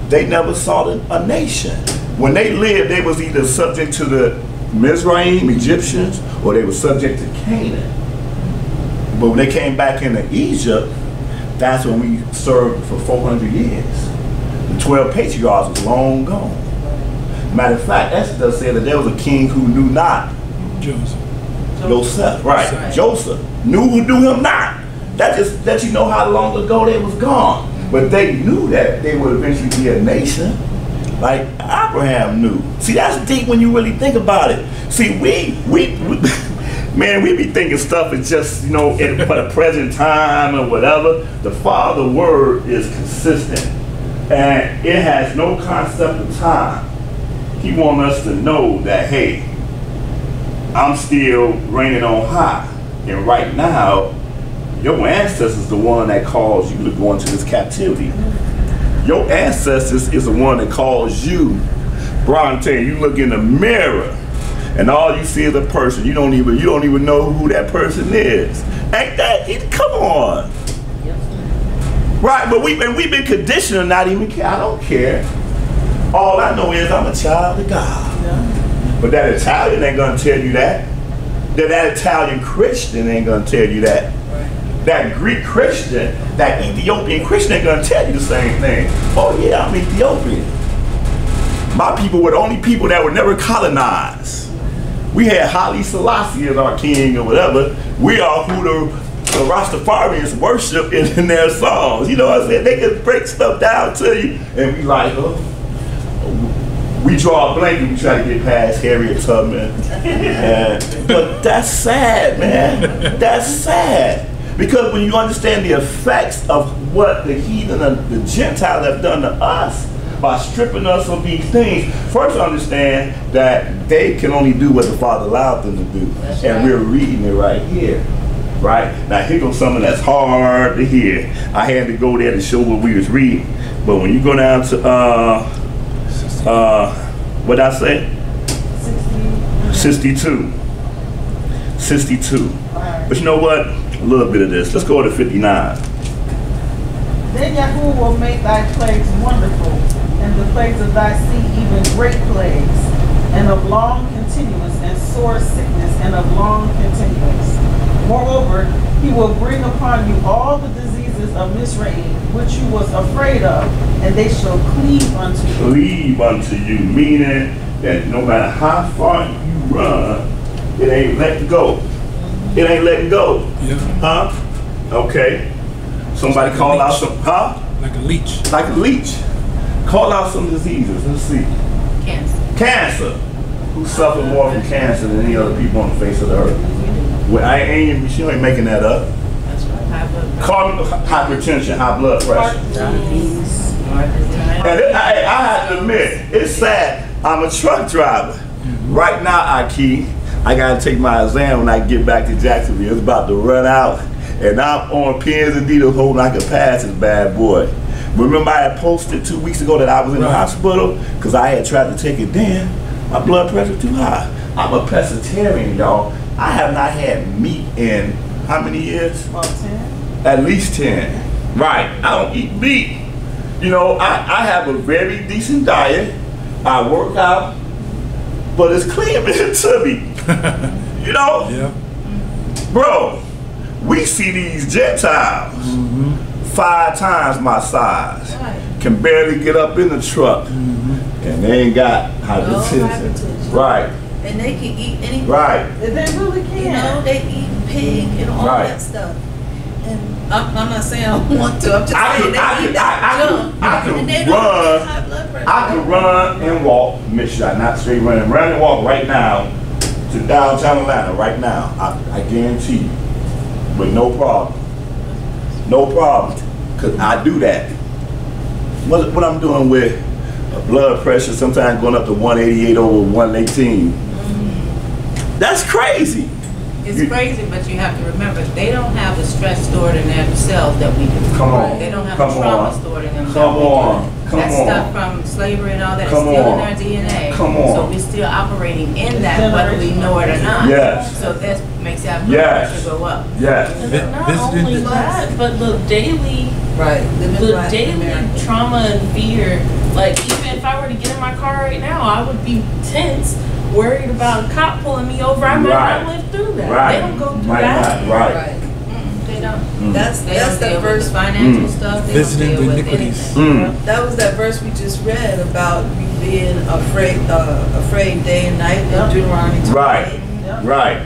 [SPEAKER 1] they never saw a nation. When they lived, they was either subject to the Mizraim, Egyptians, or they were subject to Canaan. But when they came back into Egypt, that's when we served for 400 years. The 12 patriarchs was long gone. Matter of fact, Esther said that there was a king who knew not Joseph, right?
[SPEAKER 4] Right.
[SPEAKER 1] Joseph knew him not. That just let you know how long ago they was gone. But they knew that they would eventually be a nation, like Abraham knew. See, that's deep when you really think about it. See, we man, we be thinking stuff is just, for the present time or whatever. The Father word is consistent, and it has no concept of time. He wants us to know that, hey, I'm still reigning on high. And right now, your ancestors is the one that caused you to go into this captivity. Your ancestors is the one that caused you. Bro, I'm telling you, you look in the mirror and all you see is a person. You don't even know who that person is. Ain't that, come on. Right, but we've been conditioned to not even care. I don't care. All I know is I'm a child of God.
[SPEAKER 3] Yeah.
[SPEAKER 1] But that Italian ain't gonna tell you that. That Italian Christian ain't gonna tell you that. That Greek Christian, that Ethiopian Christian ain't gonna tell you the same thing. Oh yeah, I'm Ethiopian. My people were the only people that were never colonized. We had Haile Selassie as our king or whatever. We are who the Rastafarians worship in their songs. You know what I'm saying? They can break stuff down to you and we like, oh. We draw a blanket, we try to get past Harriet Tubman. But that's sad, man. That's sad. Because when you understand the effects of what the heathen and the Gentiles have done to us by stripping us of these things, first understand that they can only do what the Father allowed them to do.
[SPEAKER 4] That's
[SPEAKER 1] and
[SPEAKER 4] right.
[SPEAKER 1] We're reading it right here. Right? Now here goes something that's hard to hear. I had to go there to show what we was reading. But when you go down to what I say? 62. 62. But you know what? A little bit of this. Let's go to 59.
[SPEAKER 3] Then Yahuwah will make thy plagues wonderful, and the plagues of thy seed even great plagues, and of long continuance, and sore sickness, and of long continuance. Moreover, he will bring upon you all the diseases of Mizraim, which you was afraid of, and they shall cleave unto you.
[SPEAKER 1] Cleave unto you, meaning that no matter how far you run, it ain't letting go. It ain't letting go.
[SPEAKER 2] Yeah.
[SPEAKER 1] Huh? Okay. Somebody
[SPEAKER 2] Like a
[SPEAKER 1] call out
[SPEAKER 2] leech.
[SPEAKER 1] some, huh?
[SPEAKER 2] Like a leech.
[SPEAKER 1] Like a leech. Call out some diseases. Let's see. Cancer. Who suffer more from cancer than any other people on the face of the earth? Well, she ain't making that up.
[SPEAKER 4] That's right.
[SPEAKER 1] Call hypertension, high blood pressure.
[SPEAKER 4] Diabetes.
[SPEAKER 1] And I have to admit, it's sad. I'm a truck driver. Right now, I gotta take my exam when I get back to Jacksonville. It's about to run out. And I'm on pins and needles hoping I can pass this bad boy. Remember I had posted 2 weeks ago that I was in the hospital because I had tried to take it then. My blood pressure too high. I'm a pescatarian, y'all. I have not had meat in how many years?
[SPEAKER 3] About 10.
[SPEAKER 1] At least 10. Right. I don't eat meat. I have a very decent diet. I work out, but it's cleaving to me.
[SPEAKER 2] Yeah.
[SPEAKER 1] Bro, we see these Gentiles 5 times my size.
[SPEAKER 4] Right.
[SPEAKER 1] Can barely get up in the truck. And they ain't got hypertension.
[SPEAKER 4] hypertension.
[SPEAKER 1] Right.
[SPEAKER 4] And they can eat anything.
[SPEAKER 1] Right.
[SPEAKER 3] They really can.
[SPEAKER 4] They eat pig and all
[SPEAKER 1] Right.
[SPEAKER 4] that stuff. And I'm not saying I want to. I'm just saying they eat that junk. And they don't get high blood pressure.
[SPEAKER 1] I can run and walk, not straight run and walk right now to downtown Atlanta right now. I guarantee you. With no problem. No problem. Because I do that. What I'm doing with blood pressure sometimes going up to 188 over 118. That's crazy.
[SPEAKER 6] It's crazy, but you have to remember, they don't have the stress stored in their cells that we do.
[SPEAKER 1] Come on.
[SPEAKER 6] They don't have
[SPEAKER 1] Come
[SPEAKER 6] the trauma
[SPEAKER 1] on.
[SPEAKER 6] stored in them.
[SPEAKER 1] Come on. Come
[SPEAKER 6] that
[SPEAKER 1] on.
[SPEAKER 6] stuff from slavery and all that is
[SPEAKER 1] Come
[SPEAKER 6] still
[SPEAKER 1] on.
[SPEAKER 6] in our DNA.
[SPEAKER 1] Come on.
[SPEAKER 6] So we're still operating in that, whether we know it or not.
[SPEAKER 1] Yes.
[SPEAKER 6] So that makes our blood
[SPEAKER 1] Yes.
[SPEAKER 6] pressure go up.
[SPEAKER 1] Yes.
[SPEAKER 7] And not only that, but the daily,
[SPEAKER 4] Right.
[SPEAKER 6] The daily trauma and fear, like even if I were to get in my car right now, I would be tense, worried about a cop pulling me over. I might not live through that.
[SPEAKER 1] Right.
[SPEAKER 6] They don't go through
[SPEAKER 1] Might
[SPEAKER 6] that.
[SPEAKER 1] not. Right.
[SPEAKER 4] Right.
[SPEAKER 6] They don't.
[SPEAKER 4] That's
[SPEAKER 6] They don't
[SPEAKER 4] that
[SPEAKER 6] deal with
[SPEAKER 4] verse.
[SPEAKER 6] the financial stuff. They don't
[SPEAKER 7] Visiting
[SPEAKER 6] deal
[SPEAKER 7] the
[SPEAKER 6] with
[SPEAKER 7] iniquities.
[SPEAKER 6] anything.
[SPEAKER 4] That was that verse we just read about you being afraid day and night in Deuteronomy 28.
[SPEAKER 1] Right. Right.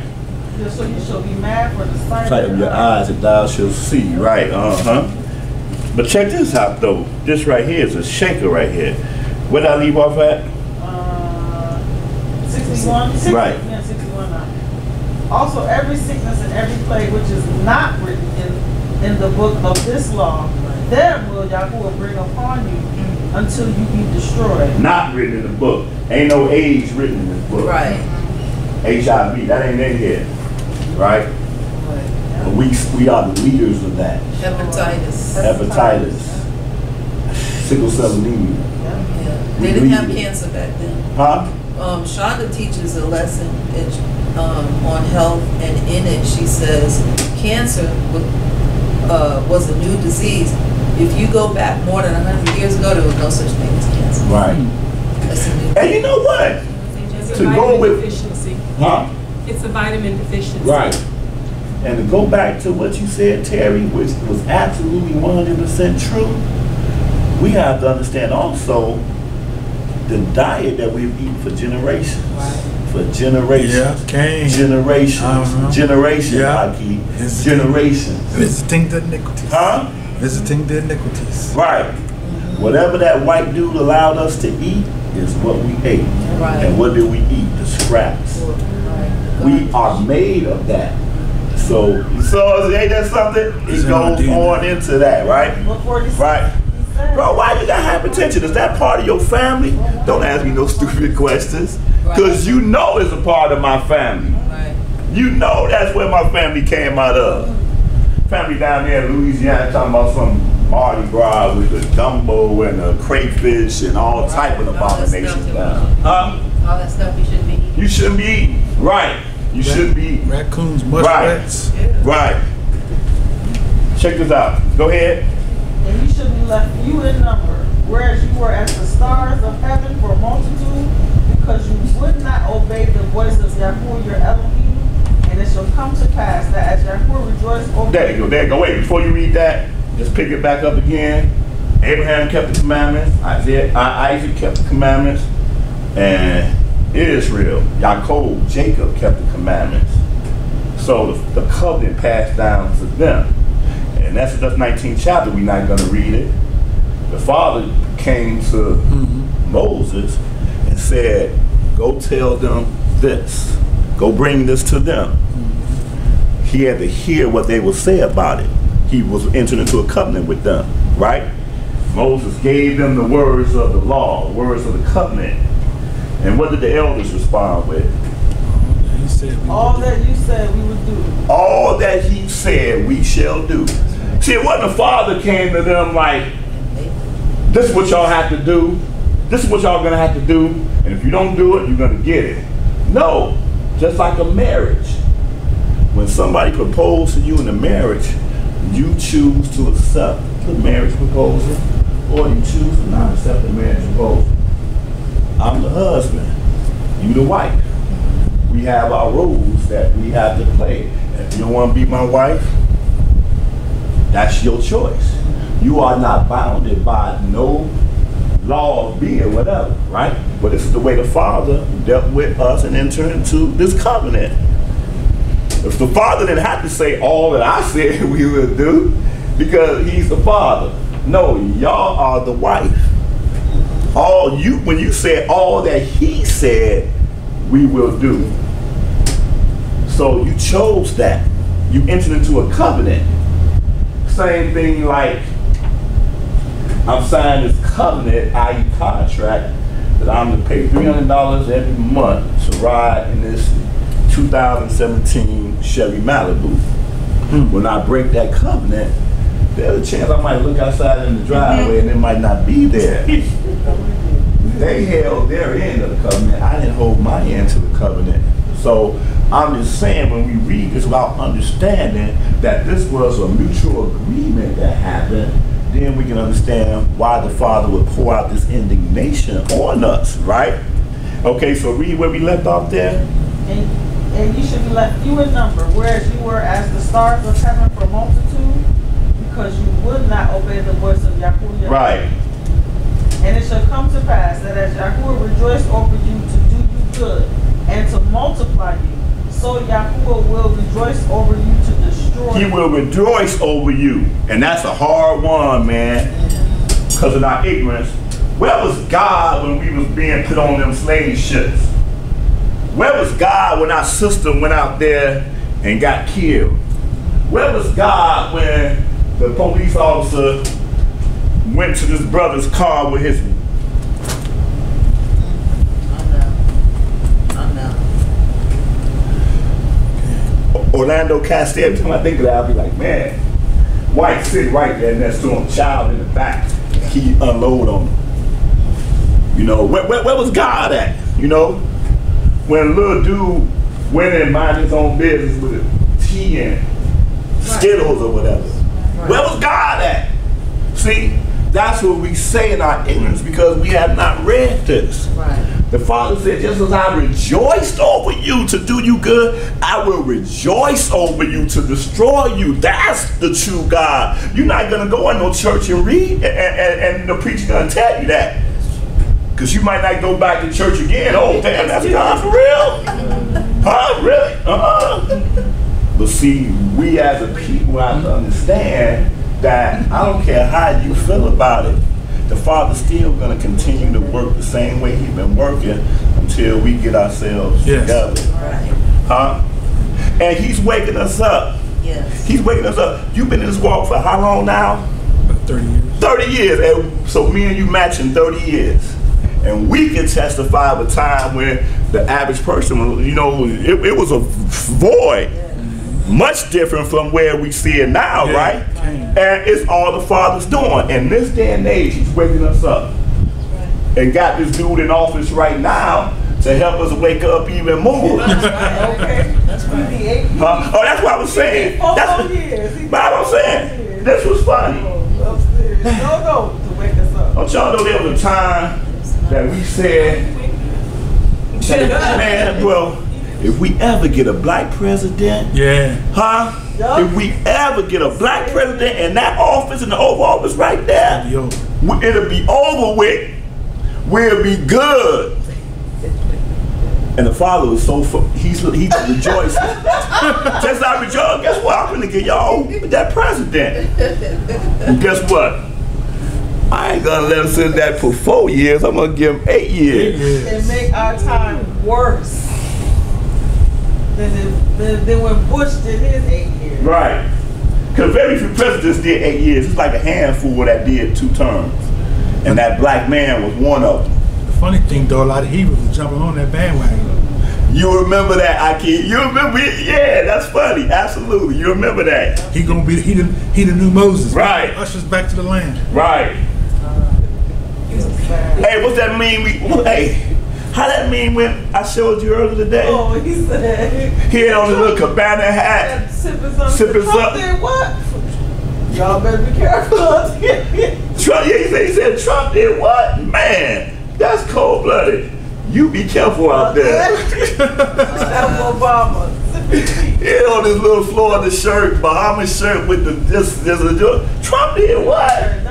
[SPEAKER 3] So you shall be mad for the sight
[SPEAKER 1] Sight of your eyes that thou shalt see. Right. But check this out though. This right here is a shaker right here. Where did I leave off at?
[SPEAKER 3] 61.
[SPEAKER 1] Right.
[SPEAKER 3] Yeah, 61. Also, every sickness and every plague which is not written in the book of this law, there will Yahuwah bring upon you until you be destroyed.
[SPEAKER 1] Not written in the book. Ain't no age written in this book.
[SPEAKER 4] Right.
[SPEAKER 1] HIV, that ain't in here. Right? But we are the leaders of that.
[SPEAKER 4] Hepatitis.
[SPEAKER 1] Hepatitis. Sickle cell anemia.
[SPEAKER 4] Yeah. They didn't have cancer back then.
[SPEAKER 1] Huh?
[SPEAKER 4] Shonda teaches a lesson on health, and in it she says cancer was a new disease. If you go back more than 100 years ago, there was no such thing as cancer.
[SPEAKER 1] Right.
[SPEAKER 4] That's a new
[SPEAKER 1] And you know what?
[SPEAKER 5] It's
[SPEAKER 1] To
[SPEAKER 5] a
[SPEAKER 1] go
[SPEAKER 5] vitamin
[SPEAKER 1] with-
[SPEAKER 5] deficiency.
[SPEAKER 1] Huh?
[SPEAKER 5] It's a vitamin deficiency.
[SPEAKER 1] Right. And to go back to what you said, Terry, which was absolutely 100% true, we have to understand also the diet that we've eaten for generations.
[SPEAKER 4] Right.
[SPEAKER 1] For generations.
[SPEAKER 7] Yeah, Cain.
[SPEAKER 1] Generations. Generations,
[SPEAKER 7] Yeah.
[SPEAKER 1] Aki.
[SPEAKER 7] Visiting-
[SPEAKER 1] Generations.
[SPEAKER 7] Visiting the iniquities.
[SPEAKER 1] Huh?
[SPEAKER 7] Visiting the iniquities.
[SPEAKER 1] Right. Whatever that white dude allowed us to eat is what we ate.
[SPEAKER 4] Right.
[SPEAKER 1] And what did we eat? The scraps.
[SPEAKER 4] Right.
[SPEAKER 1] We are made of that. So ain't that something?
[SPEAKER 7] It's
[SPEAKER 1] It
[SPEAKER 7] in our
[SPEAKER 1] goes
[SPEAKER 7] DNA.
[SPEAKER 1] on into that, right?
[SPEAKER 3] What 46?
[SPEAKER 1] Right.
[SPEAKER 3] He said.
[SPEAKER 1] Bro, why you got hypertension? Is that part of your family? Don't ask me no stupid questions. Because you know it's a part of my family.
[SPEAKER 4] Right.
[SPEAKER 1] You know that's where my family came out of. Family down there in Louisiana talking about some Mardi Gras with the gumbo and the crayfish and all type of abominations down. Huh?
[SPEAKER 6] All that stuff we shouldn't be eating.
[SPEAKER 1] You shouldn't be eating. Right. You shouldn't be eating.
[SPEAKER 7] Raccoons, muskrats.
[SPEAKER 1] Right. Check this out. Go ahead.
[SPEAKER 3] And you should be left few in number, whereas you were as the stars of heaven for multitude, because you would not obey the voice of Yahuwah your Elohim. And it shall come to pass that as Yahuwah rejoiced over
[SPEAKER 1] There you go. There you go. Wait, before you read that, just pick it back up again. Abraham kept the commandments. Isaac kept the commandments. And Israel, Jacob, Jacob kept the commandments. So the covenant passed down to them. And that's the 19th chapter. We're not going to read it. The father came to Moses and said, go tell them this. Go bring this to them. He had to hear what they would say about it. He was entering into a covenant with them, right? Moses gave them the words of the law, words of the covenant. And what did the elders respond with?
[SPEAKER 7] He said we
[SPEAKER 3] all
[SPEAKER 7] would do.
[SPEAKER 3] that you said we would do.
[SPEAKER 1] All that he said we shall do. See, it wasn't the father came to them like, this is what y'all have to do. This is what y'all gonna have to do. And if you don't do it, you're gonna get it. No, just like a marriage. When somebody proposes to you in a marriage, you choose to accept the marriage proposal or you choose to not accept the marriage proposal. I'm the husband, you the wife. We have our roles that we have to play. If you don't want to be my wife, that's your choice. You are not bounded by no law of being, whatever, right? But this is the way the Father dealt with us and entered into this covenant. If the Father didn't have to say all that I said we would do, because he's the Father. No, y'all are the wife. When you said all that he said, we will do. So you chose that. You entered into a covenant. Same thing like I'm signing this covenant, i.e. contract, that I'm to pay $300 every month to ride in this 2017 Chevy Malibu. When I break that covenant, there's a chance I might look outside in the driveway and it might not be there. They held their end of the covenant. I didn't hold my end to the covenant. So I'm just saying, when we read this without understanding that this was a mutual agreement that happened, then we can understand why the Father would pour out this indignation on us, right? Okay, so read where we left off there.
[SPEAKER 3] And you should be left few in number, whereas you were as the stars of heaven for multitude, because you would not obey the voice of Yahuwah.
[SPEAKER 1] Right.
[SPEAKER 3] And it shall come to pass that as Yahuwah rejoiced over you to do you good and to multiply you, so Yahuwah will rejoice over you to destroy you.
[SPEAKER 1] He will rejoice over you. And that's a hard one, man. Because of our ignorance. Where was God when we was being put on them slave ships? Where was God when our sister went out there and got killed? Where was God when the police officer went to this brother's car with his...
[SPEAKER 4] I know.
[SPEAKER 1] Orlando Castell, every time I think of that, I'll be like, man, white sitting right there next to him, child in the back. He unload on him. You know, where was God at? You know? When little dude went and minded his own business with a tea and Skittles or whatever. Right. Where was God at? See, that's what we say in our ignorance, because we have not read this.
[SPEAKER 4] Right.
[SPEAKER 1] The Father said, just as I rejoiced over you to do you good, I will rejoice over you to destroy you. That's the true God. You're not going to go in no church and read, and the preacher going to tell you that. Because you might not go back to church again. Oh, damn, that's God for real? Huh? Really? But see, we as a people have to understand that I don't care how you feel about it, the Father's still going to continue to work the same way He's been working until we get ourselves together.
[SPEAKER 4] Right.
[SPEAKER 1] Huh? And He's waking us up.
[SPEAKER 4] Yes.
[SPEAKER 1] He's waking us up. You've been in this walk for how long now?
[SPEAKER 7] About 30 years.
[SPEAKER 1] 30 years. And so me and you matching 30 years. And we can testify of a time when the average person, you know, it was a void. Much different from where we see it now, right? And it's all the Father's doing. In this day and age, He's waking us up. And got this dude in office right now to help us wake up even more.
[SPEAKER 3] Okay. That's right.
[SPEAKER 1] Oh, that's what I was saying. That's what I'm saying. This was funny.
[SPEAKER 3] No, to wake us up.
[SPEAKER 1] Don't y'all know there was a time that we said, man, well, if we ever get a black president, if we ever get a black president in that office, in the Oval Office right there, it'll be over with. We'll be good. And the Father was so, he's rejoicing. Just like rejoicing, guess what? I'm gonna get y'all that president. And guess what? I ain't gonna let him sit that for 4 years. I'm gonna give him 8 years.
[SPEAKER 3] And make our time worse than when Bush did his 8 years.
[SPEAKER 1] Right. Because very few presidents did 8 years. It's like a handful that did 2 terms. And that black man was one of them.
[SPEAKER 7] The funny thing though, a lot of Hebrews were jumping on that bandwagon.
[SPEAKER 1] You remember that, Aki? You remember it? Yeah, that's funny. Absolutely. You remember that.
[SPEAKER 7] He gonna be he the new Moses.
[SPEAKER 1] Right.
[SPEAKER 7] Ushers back to the land.
[SPEAKER 1] Right. Hey, what's that mean? Hey, how that mean when I showed you earlier today?
[SPEAKER 3] Oh, he said
[SPEAKER 1] he had on his little cabana hat.
[SPEAKER 3] Sipping something. Did what? Y'all better be careful.
[SPEAKER 1] Trump, he said Trump did what? Man, that's cold-blooded. You be careful out there.
[SPEAKER 3] That's Obama.
[SPEAKER 1] He had on his little Florida shirt, Bahamas shirt with this Trump did what?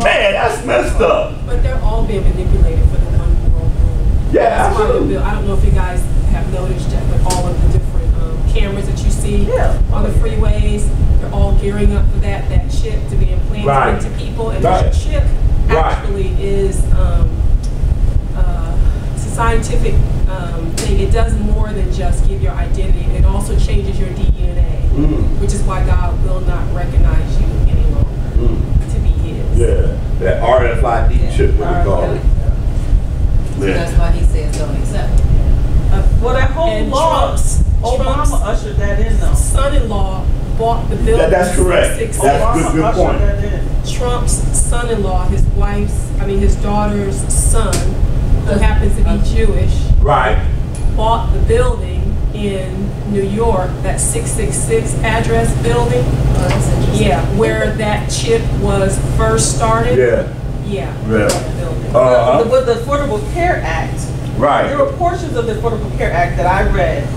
[SPEAKER 1] Man, that's messed up.
[SPEAKER 5] But they're all being manipulated for the one world rule.
[SPEAKER 1] Yeah,
[SPEAKER 5] that's why the bill. I don't know if you guys have noticed yet, but all of the different cameras that you see on the freeways, they're all gearing up for that chip to be implanted into people, and the chip actually is it's a scientific thing. It does more than just give your identity. It also changes your DNA, which is why God will not recognize you any longer to be His.
[SPEAKER 1] Yeah, that RFID chip, what they call it.
[SPEAKER 4] So that's why he says don't accept it.
[SPEAKER 3] Well, that whole law, Obama ushered that in, though.
[SPEAKER 5] Son-in-law bought the building.
[SPEAKER 1] That's correct. That's a good point.
[SPEAKER 5] Trump's son-in-law, his daughter's son, who happens to be Jewish,
[SPEAKER 1] right,
[SPEAKER 5] bought the building in New York, that 666 address building.
[SPEAKER 4] Oh, that's interesting.
[SPEAKER 5] Yeah, where that chip was first started.
[SPEAKER 1] Yeah.
[SPEAKER 5] Yeah.
[SPEAKER 3] With the Affordable Care Act,
[SPEAKER 1] right.
[SPEAKER 3] There were portions of the Affordable Care Act that I read,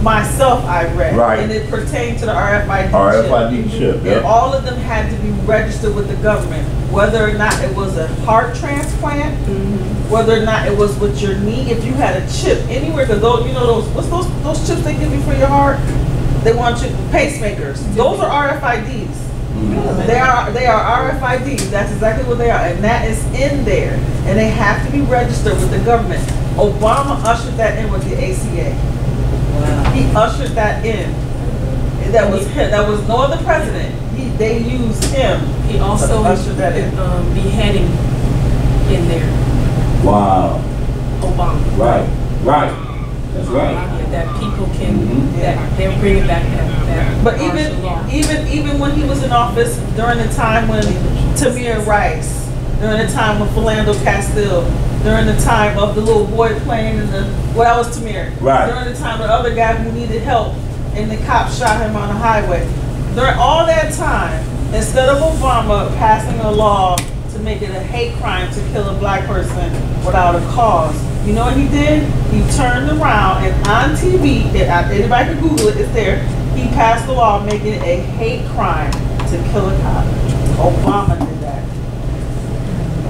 [SPEAKER 1] right.
[SPEAKER 3] and it pertained to the RFID
[SPEAKER 1] chip. Yeah.
[SPEAKER 3] And all of them had to be registered with the government, whether or not it was a heart transplant, whether or not it was with your knee. If you had a chip anywhere, because those chips they give you for your heart, they want you pacemakers. Those are RFIDs. They are RFIDs. That's exactly what they are, and that is in there, and they have to be registered with the government. Obama ushered that in with the ACA. Wow. He ushered that in. That was him. That was no other president. They used him.
[SPEAKER 5] He also
[SPEAKER 3] ushered that in.
[SPEAKER 5] Beheading in there.
[SPEAKER 1] Wow.
[SPEAKER 5] Obama.
[SPEAKER 1] Right. That's right.
[SPEAKER 5] Yeah, that people can. That they're bringing back that.
[SPEAKER 3] But even when he was in office, during the time when Tamir Rice, during the time when Philando Castile, during the time of the little boy playing in the, that was Tamir.
[SPEAKER 1] Right.
[SPEAKER 3] During the time of the other guy who needed help and the cop shot him on the highway. During all that time, instead of Obama passing a law to make it a hate crime to kill a black person without a cause, you know what he did? He turned around and on TV, anybody can Google it, it's there, he passed a law making it a hate crime to kill a cop. Obama did that.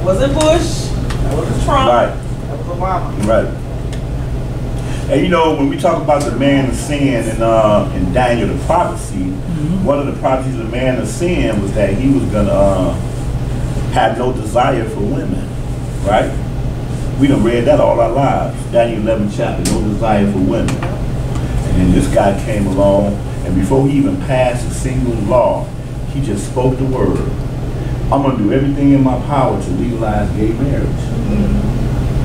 [SPEAKER 3] It wasn't Bush, that wasn't Trump,
[SPEAKER 1] right.
[SPEAKER 3] That was Obama.
[SPEAKER 1] Right. And you know, when we talk about the man of sin in Daniel the prophecy, one of the prophecies of the man of sin was that he was going to have no desire for women, right? We done read that all our lives. Daniel 11 chapter, no desire for women. And then this guy came along, and before he even passed a single law, he just spoke the word. I'm going to do everything in my power to legalize gay marriage.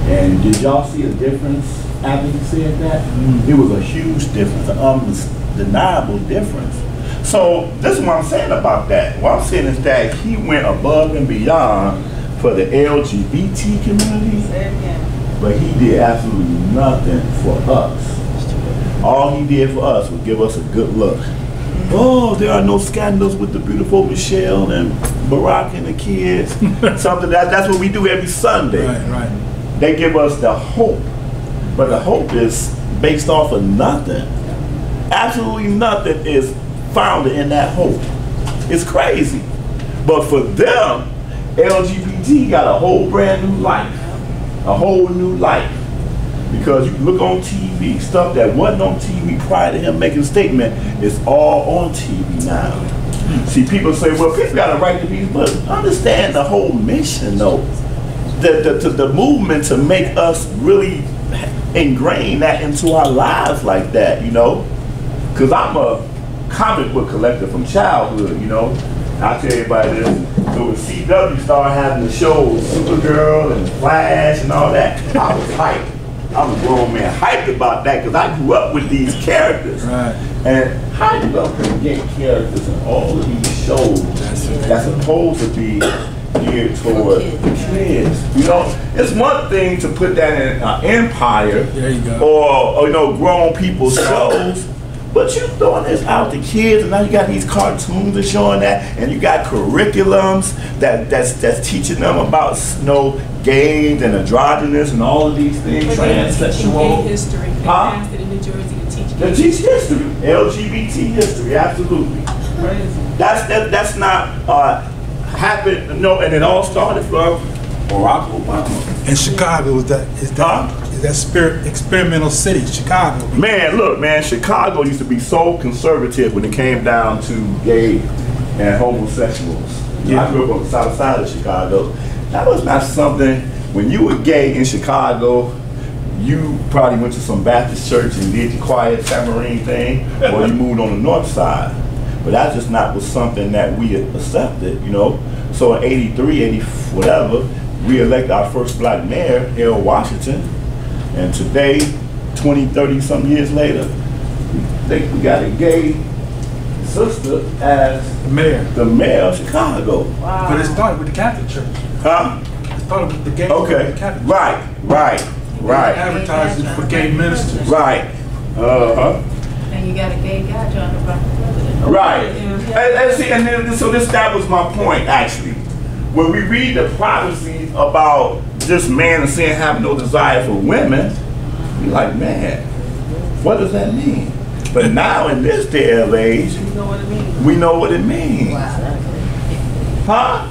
[SPEAKER 1] And did y'all see a difference after he said that? It was a huge difference, an undeniable difference. So this is what I'm saying about that. What I'm saying is that he went above and beyond for the LGBT community, but he did absolutely nothing for us. All he did for us was give us a good look. Oh, there are no scandals with the beautiful Michelle and Barack and the kids. Something that's what we do every Sunday.
[SPEAKER 7] Right.
[SPEAKER 1] They give us the hope, but the hope is based off of nothing. Absolutely nothing is founded in that hope. It's crazy. But for them, LGBT got a whole brand new life. A whole new life. Because you look on TV, stuff that wasn't on TV prior to him making a statement is all on TV now. See, people say, well, people got a right to be, but understand the whole mission though. The movement to make us really ingrain that into our lives like that, you know? Because I'm a comic book collector from childhood, you know? I'll tell everybody this. So when CW started having the shows, Supergirl and Flash and all that, I was hyped. I was a grown man hyped about that because I grew up with these characters.
[SPEAKER 7] Right.
[SPEAKER 1] And how you up and get characters in all of these shows that's supposed to be geared toward the kids? You know, it's one thing to put that in Empire,
[SPEAKER 7] there you go,
[SPEAKER 1] or you know, grown people's shows. But you throwing this out to kids, and now you got these cartoons that showing that, and you got curriculums that's teaching them about, you know, gays and androgynous and all of these things, transsexual.
[SPEAKER 5] Gay history. They passed it in New Jersey to teach.
[SPEAKER 1] They teach history, LGBT history, absolutely. That's not happened. No, and it all started from Barack Obama.
[SPEAKER 7] In Chicago, is that spirit experimental city, Chicago?
[SPEAKER 1] Man, look, man, Chicago used to be so conservative when it came down to gay and homosexuals. Yeah. I grew up on the south side of Chicago. That was not something, when you were gay in Chicago, you probably went to some Baptist church and did your quiet tambourine thing, or you moved on the north side. But that just not was something that we accepted, you know. So in 83, 80, whatever, we elect our first black mayor, Harold Washington. And today, 20, 30 some years later, we think we got a gay sister as the mayor of Chicago.
[SPEAKER 7] Wow. But it started with the Catholic Church.
[SPEAKER 1] Huh?
[SPEAKER 7] It started with the gay
[SPEAKER 1] okay.
[SPEAKER 7] Catholic Church.
[SPEAKER 1] Right.
[SPEAKER 7] Advertising for gay ministers.
[SPEAKER 1] Right.
[SPEAKER 6] And you got a gay guy trying to run for president.
[SPEAKER 1] Right. And see, and then, so that was my point, actually. When we read the prophecy about this man and sin having no desire for women, you're like, man, what does that mean? But now in this day of age,
[SPEAKER 3] You know what it means?
[SPEAKER 1] we know what it means.
[SPEAKER 4] Wow.
[SPEAKER 1] Huh?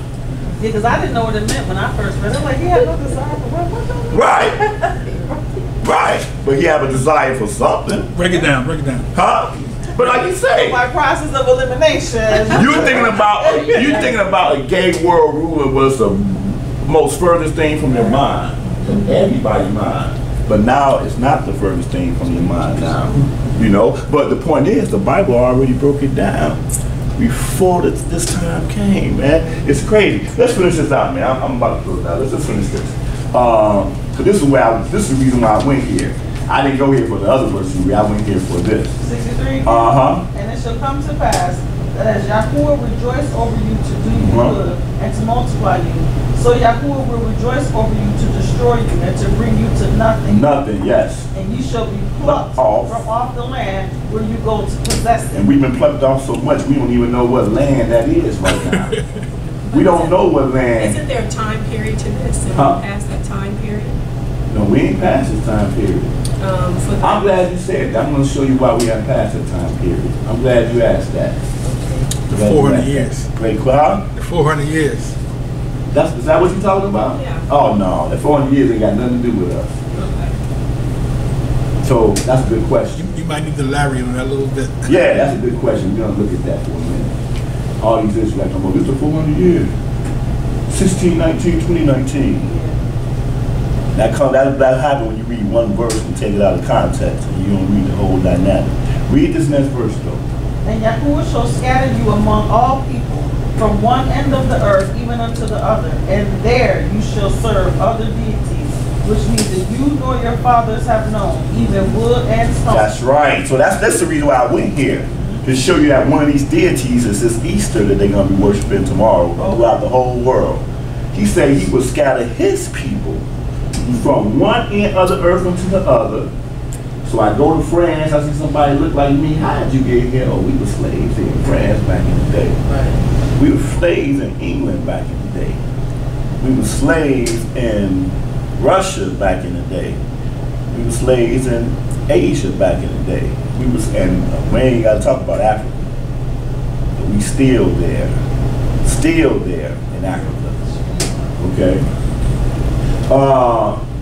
[SPEAKER 3] Yeah, because I didn't know what it meant when I first read it. I'm like, he had no desire for women.
[SPEAKER 1] Right. Right. But he have a desire for something.
[SPEAKER 7] Break it down.
[SPEAKER 1] Huh? But like you say,
[SPEAKER 3] By process of elimination.
[SPEAKER 1] you thinking about a gay world ruler was the most furthest thing from your mind, from everybody's mind. But now it's not the furthest thing from your mind now, you know. But the point is, the Bible already broke it down before this time came, man. It's crazy. Let's finish this out, man. I'm about to close out. Let's just finish this. So this is the reason why I went here. I didn't go here for the other verse. I went here for this.
[SPEAKER 3] 63.
[SPEAKER 1] And
[SPEAKER 3] it shall come to pass that as Yahuwah rejoice over you to do you good and to multiply you, so Yahuwah will rejoice over you to destroy you and to bring you to nothing.
[SPEAKER 1] Nothing, yes.
[SPEAKER 3] And you shall be plucked from off the land where you go to possess it.
[SPEAKER 1] And we've been plucked off so much we don't even know what land that is right now. We don't know what land.
[SPEAKER 5] Isn't there a time period to this? And
[SPEAKER 1] Huh?
[SPEAKER 5] we passed that time period?
[SPEAKER 1] No, we ain't past this time period. I'm glad you said that. I'm going to show you why we haven't passed that time period. I'm glad you asked that.
[SPEAKER 7] The 400 years.
[SPEAKER 1] Great crowd.
[SPEAKER 7] The 400 years.
[SPEAKER 1] Is that what you're talking about?
[SPEAKER 5] Yeah.
[SPEAKER 1] Oh no, the 400 years ain't got nothing to do with us.
[SPEAKER 5] Okay.
[SPEAKER 1] So that's a good question.
[SPEAKER 7] You might need to elaborate on that a little bit.
[SPEAKER 1] Yeah, that's a good question. We're gonna look at that for a minute. All these Israelites talking about this is 400 years. 1619, 2019. That happens when you read one verse and take it out of context and you don't read the whole dynamic. Read this next verse though.
[SPEAKER 3] And Yahuwah shall scatter you among all people, from one end of the earth even unto the other, and there you shall serve other deities, which neither you nor your fathers have known, even wood and stone.
[SPEAKER 1] That's right. So that's the reason why I went here, to show you that one of these deities is this Easter that they're going to be worshiping tomorrow throughout the whole world. He said he would scatter his people from one end of the earth unto the other. So I go to France, I see somebody look like me. How did you get here? Oh, we were slaves here in France back in the day.
[SPEAKER 4] Right.
[SPEAKER 1] We were slaves in England back in the day. We were slaves in Russia back in the day. We were slaves in Asia back in the day. And we ain't got to talk about Africa. But we still there in Africa. Okay.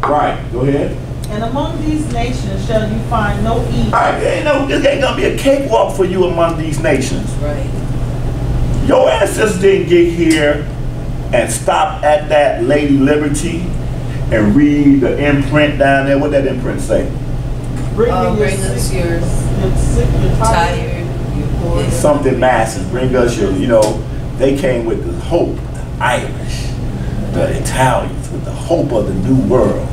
[SPEAKER 1] Right. Go ahead.
[SPEAKER 3] And among these nations shall you find no evil.
[SPEAKER 1] All right, this ain't gonna be a cakewalk for you among these nations.
[SPEAKER 4] Right.
[SPEAKER 1] Your ancestors didn't get here and stop at that Lady Liberty and read the imprint down there. What that imprint say?
[SPEAKER 3] Bring
[SPEAKER 4] us your
[SPEAKER 3] tired,
[SPEAKER 4] poor.
[SPEAKER 1] Something massive. Bring us your, they came with the hope, the Irish, the Italians, with the hope of the new world.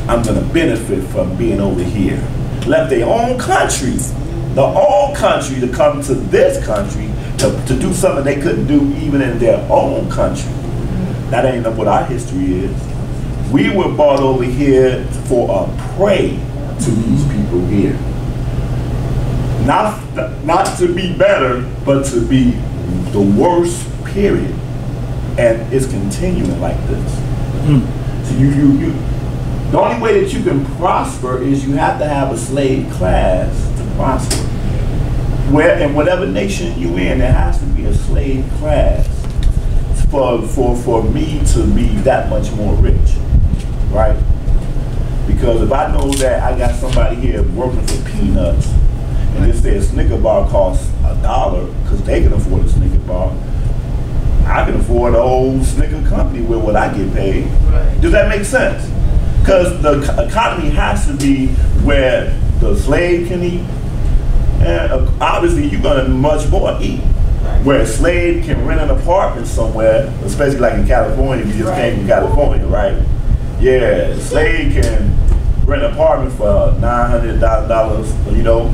[SPEAKER 1] I'm gonna benefit from being over here. Left their own country, the old country, to come to this country to do something they couldn't do even in their own country. That ain't what our history is. We were brought over here for a prey to these people here. Not to be better, but to be the worst, period. And it's continuing like this. So the only way that you can prosper is you have to have a slave class to prosper. Where in whatever nation you in, there has to be a slave class for me to be that much more rich, right? Because if I know that I got somebody here working for peanuts, and they say a Snicker bar costs $1 because they can afford a Snicker bar, I can afford a whole Snicker company with what I get paid.
[SPEAKER 4] Right.
[SPEAKER 1] Does that make sense? Because the economy has to be where the slave can eat, and obviously you're gonna much more eat. Where a slave can rent an apartment somewhere, especially like in California, if you just came from California, right? Yeah, a slave can rent an apartment for $900,000, you know,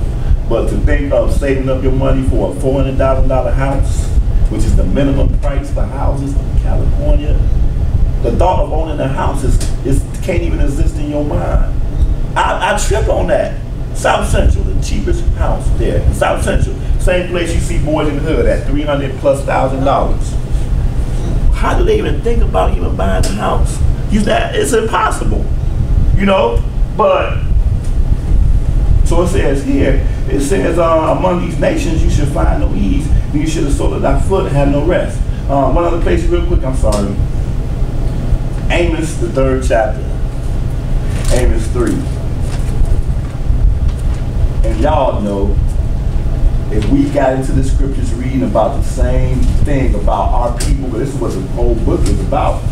[SPEAKER 1] but to think of saving up your money for a $400,000 house, which is the minimum price for houses in California, the thought of owning a house can't even exist in your mind. I trip on that. South Central, the cheapest house there. South Central, same place you see Boys in the Hood at $300,000+. How do they even think about even buying a house? It's impossible, you know. But so it says here. It says among these nations you should find no ease, and you should have sold thy foot and have no rest. One other place, real quick. I'm sorry. Amos, the 3rd chapter. Amos 3. And y'all know, if we got into the scriptures reading about the same thing about our people, but this is what the whole book is about,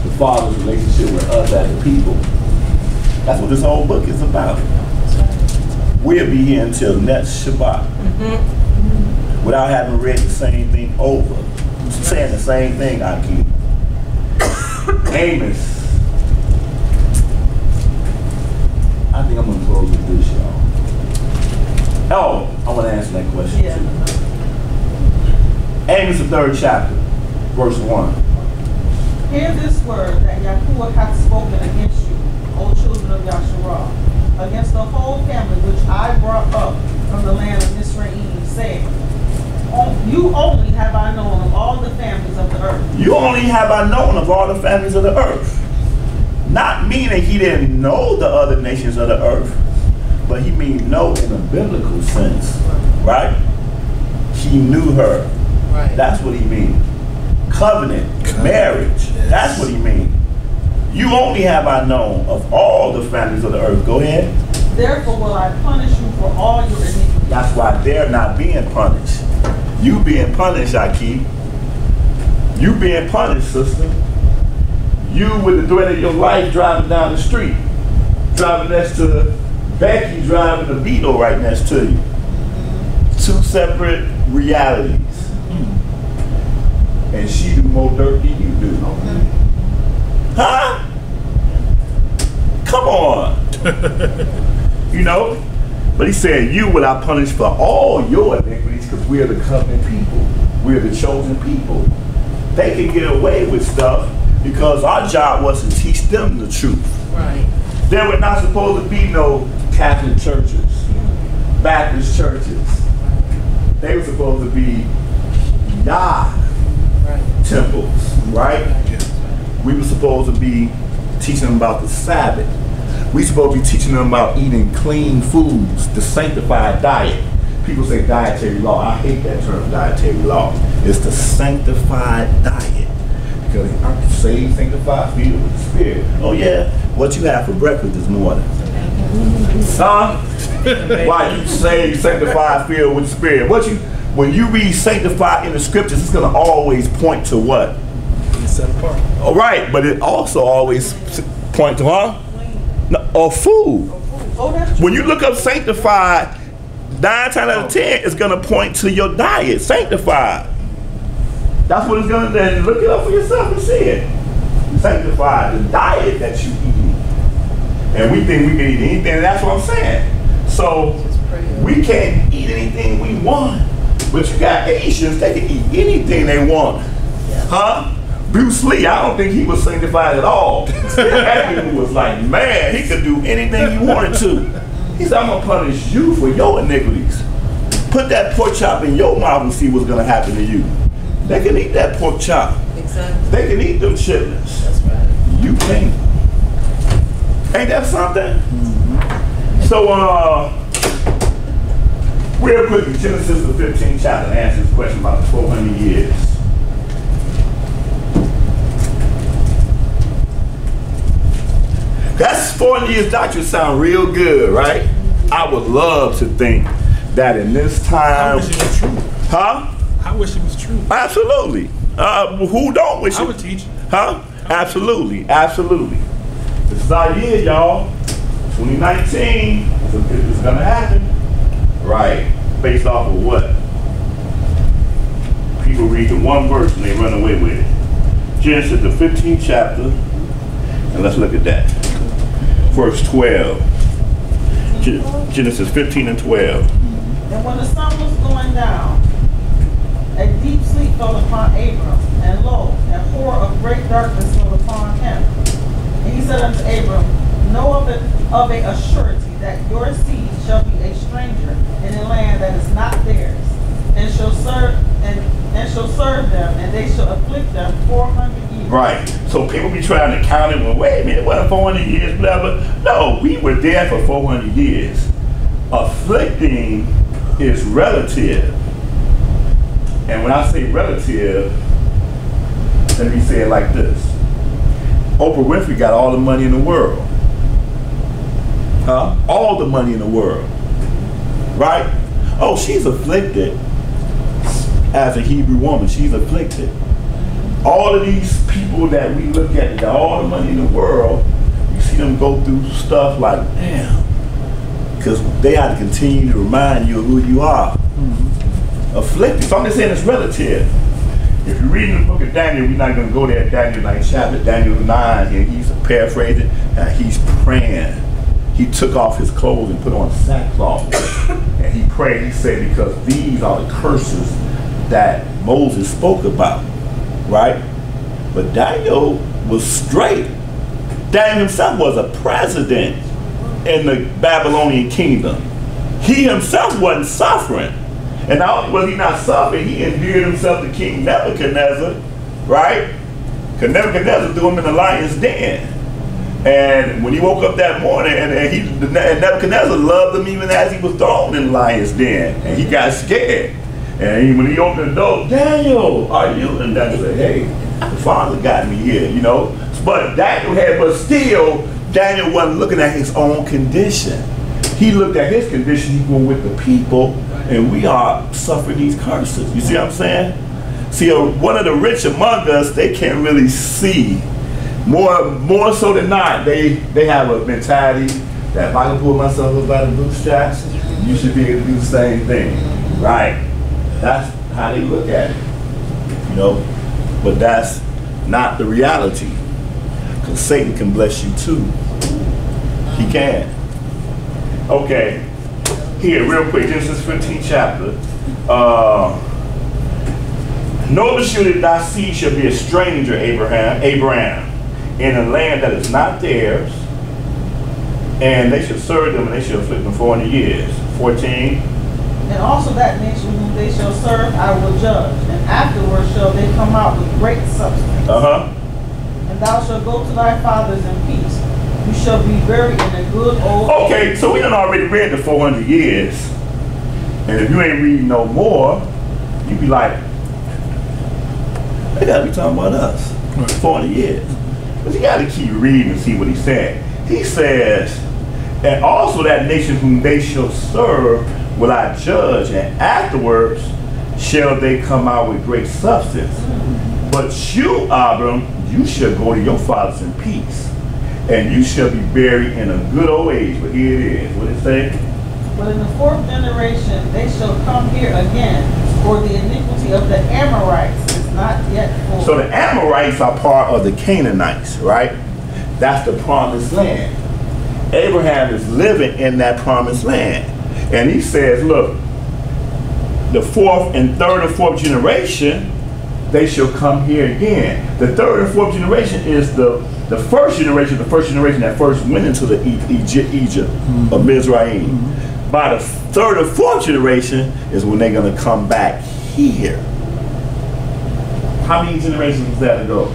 [SPEAKER 1] the Father's relationship with us as a people. That's what this whole book is about. We'll be here until next Shabbat without having read the same thing over. I'm saying the same thing, Aki. Amos. I think I'm going to close with this, y'all. Oh, I want to answer that question too. Amos, the 3rd chapter, verse 1.
[SPEAKER 3] Hear this word that Yahuwah hath spoken against you, O children of Yasharah, against the whole family which I brought up from the land of Mizraim, saying, you only have I known of all the families of the earth.
[SPEAKER 1] You only have I known of all the families of the earth. Not meaning he didn't know the other nations of the earth, but he means know in a biblical sense, right? He knew her. Right. That's what he means. Covenant, marriage, that's what he means. You only have I known of all the families of the earth. Go ahead.
[SPEAKER 3] Therefore will I punish you for all your iniquities.
[SPEAKER 1] That's why they're not being punished. You being punished, Aki. You being punished, sister. You with the thread of your life driving down the street. Driving next to Becky, driving the Beetle right next to you. Two separate realities. And she do more dirt than you do. Huh? Come on. You know? But he said, you will I punish for all your iniquities, because we are the covenant people. We are the chosen people. They can get away with stuff because our job was to teach them the truth. Right. There were not supposed to be no Catholic churches, Baptist churches. They were supposed to be Yah temples, right? We were supposed to be teaching them about the Sabbath. We supposed to be teaching them about eating clean foods, the sanctified diet. People say dietary law. I hate that term, dietary law. It's the sanctified diet. Because I'm saved, sanctified, filled with the Spirit. Oh yeah, what you had for breakfast this morning? Huh? Why you saved, sanctified, filled with the Spirit? When you read sanctified in the scriptures, it's going to always point to what?
[SPEAKER 7] Set apart.
[SPEAKER 1] All right, but it also always point to or food. When you look up sanctified, 9 times out of 10, it's going to point to your diet, sanctified. That's what it's going to do. Look it up for yourself and see it. Sanctified, the diet that you eat. And we think we can eat anything, and that's what I'm saying. So we can't eat anything we want. But you got Asians, they can eat anything they want. Huh? Bruce Lee, I don't think he was sanctified at all. That dude was like, man, he could do anything he wanted to. He said, I'm going to punish you for your iniquities. Put that pork chop in your mouth and see what's going to happen to you. They can eat that pork chop. Exactly. They can eat them chitlins. That's right. You can't. Ain't that something? Mm-hmm. So, real quick, Genesis the 15th chapter answers this question about the 400 years. That's 400 years doctrine sound real good, right? I would love to think that in this time.
[SPEAKER 7] I wish it was true.
[SPEAKER 1] Huh?
[SPEAKER 7] I wish it was true.
[SPEAKER 1] Absolutely. Who don't wish it?
[SPEAKER 7] I would teach.
[SPEAKER 1] Huh? Absolutely. Absolutely. This is our year, y'all. 2019. It's gonna happen. Right. Based off of what? people read the one verse and they run away with it. Genesis, the 15th chapter, and let's look at that. Verse 12. Genesis 15 and 12.
[SPEAKER 3] And when the sun was going down, a deep sleep fell upon Abram, and lo, a horror of great darkness fell upon him. And he said unto Abram, know of a surety that your seed shall be a stranger in a land that is not theirs, and shall serve them, and they shall afflict them 400 years.
[SPEAKER 1] Right. So people be trying to count it. Well, wait a minute, what, 400 years, blah, blah. No, we were there for 400 years. Afflicting is relative. And when I say relative, let me say it like this. Oprah Winfrey got all the money in the world. Huh? All the money in the world. Right? Oh, she's afflicted as a Hebrew woman. She's afflicted. All of these people that we look at that got all the money in the world, you see them go through stuff like, damn. Because they have to continue to remind you of who you are. Afflicted. So I'm just saying it's relative. If you read in the book of Daniel, we're not going to go there. Daniel 9 chapter, Daniel 9, and he's paraphrasing, he's praying. He took off his clothes and put on sackcloth. And he prayed, he said, because these are the curses that Moses spoke about. Right? But Daniel was straight. Daniel himself was a president in the Babylonian kingdom. He himself wasn't suffering. And not only was he not suffering, he endeared himself to King Nebuchadnezzar, right? Because Nebuchadnezzar threw him in the lion's den. And when he woke up that morning, and Nebuchadnezzar loved him even as he was thrown in the lion's den. And he got scared. And when he opened the door, Daniel, are you? And Daniel said, hey, the Father got me here, you know. But still, Daniel wasn't looking at his own condition. He looked at his condition equal with the people, and we are suffering these curses. You see what I'm saying? See, one of the rich among us, they can't really see. More so than not, they have a mentality that if I can pull myself up by the bootstraps, you should be able to do the same thing, right? That's how they look at it, you know? But that's not the reality, because Satan can bless you too. He can. Okay, here, real quick, Genesis 15 chapter. Know the surely thy seed shall be a stranger, Abraham, in a land that is not theirs, and they shall serve them, and they shall afflict them 400 years. 14.
[SPEAKER 3] And also that nation whom they shall serve I will judge, and afterwards shall they come out with great substance. And thou shalt go to thy fathers in peace. You shall be buried in a good old age. Okay, so we done already read the 400 years. And if you ain't reading no more, you be like, they gotta be talking about us. 400 years. But you gotta keep reading and see what he said. He says, and also that nation whom they shall serve will I judge, and afterwards shall they come out with great substance. But you, Abram, you shall go to your fathers in peace, and you shall be buried in a good old age. But here it is. What did it say? But in the fourth generation they shall come here again, for the iniquity of the Amorites is not yet full.
[SPEAKER 1] So the Amorites are part of the Canaanites, right? That's the promised land. Abraham is living in that promised land. And he says, look, the fourth and third and fourth generation, they shall come here again. The third and fourth generation is the first generation that first went into the Egypt of Mizraim. By the third or fourth generation is when they're going to come back here. How many generations was that ago?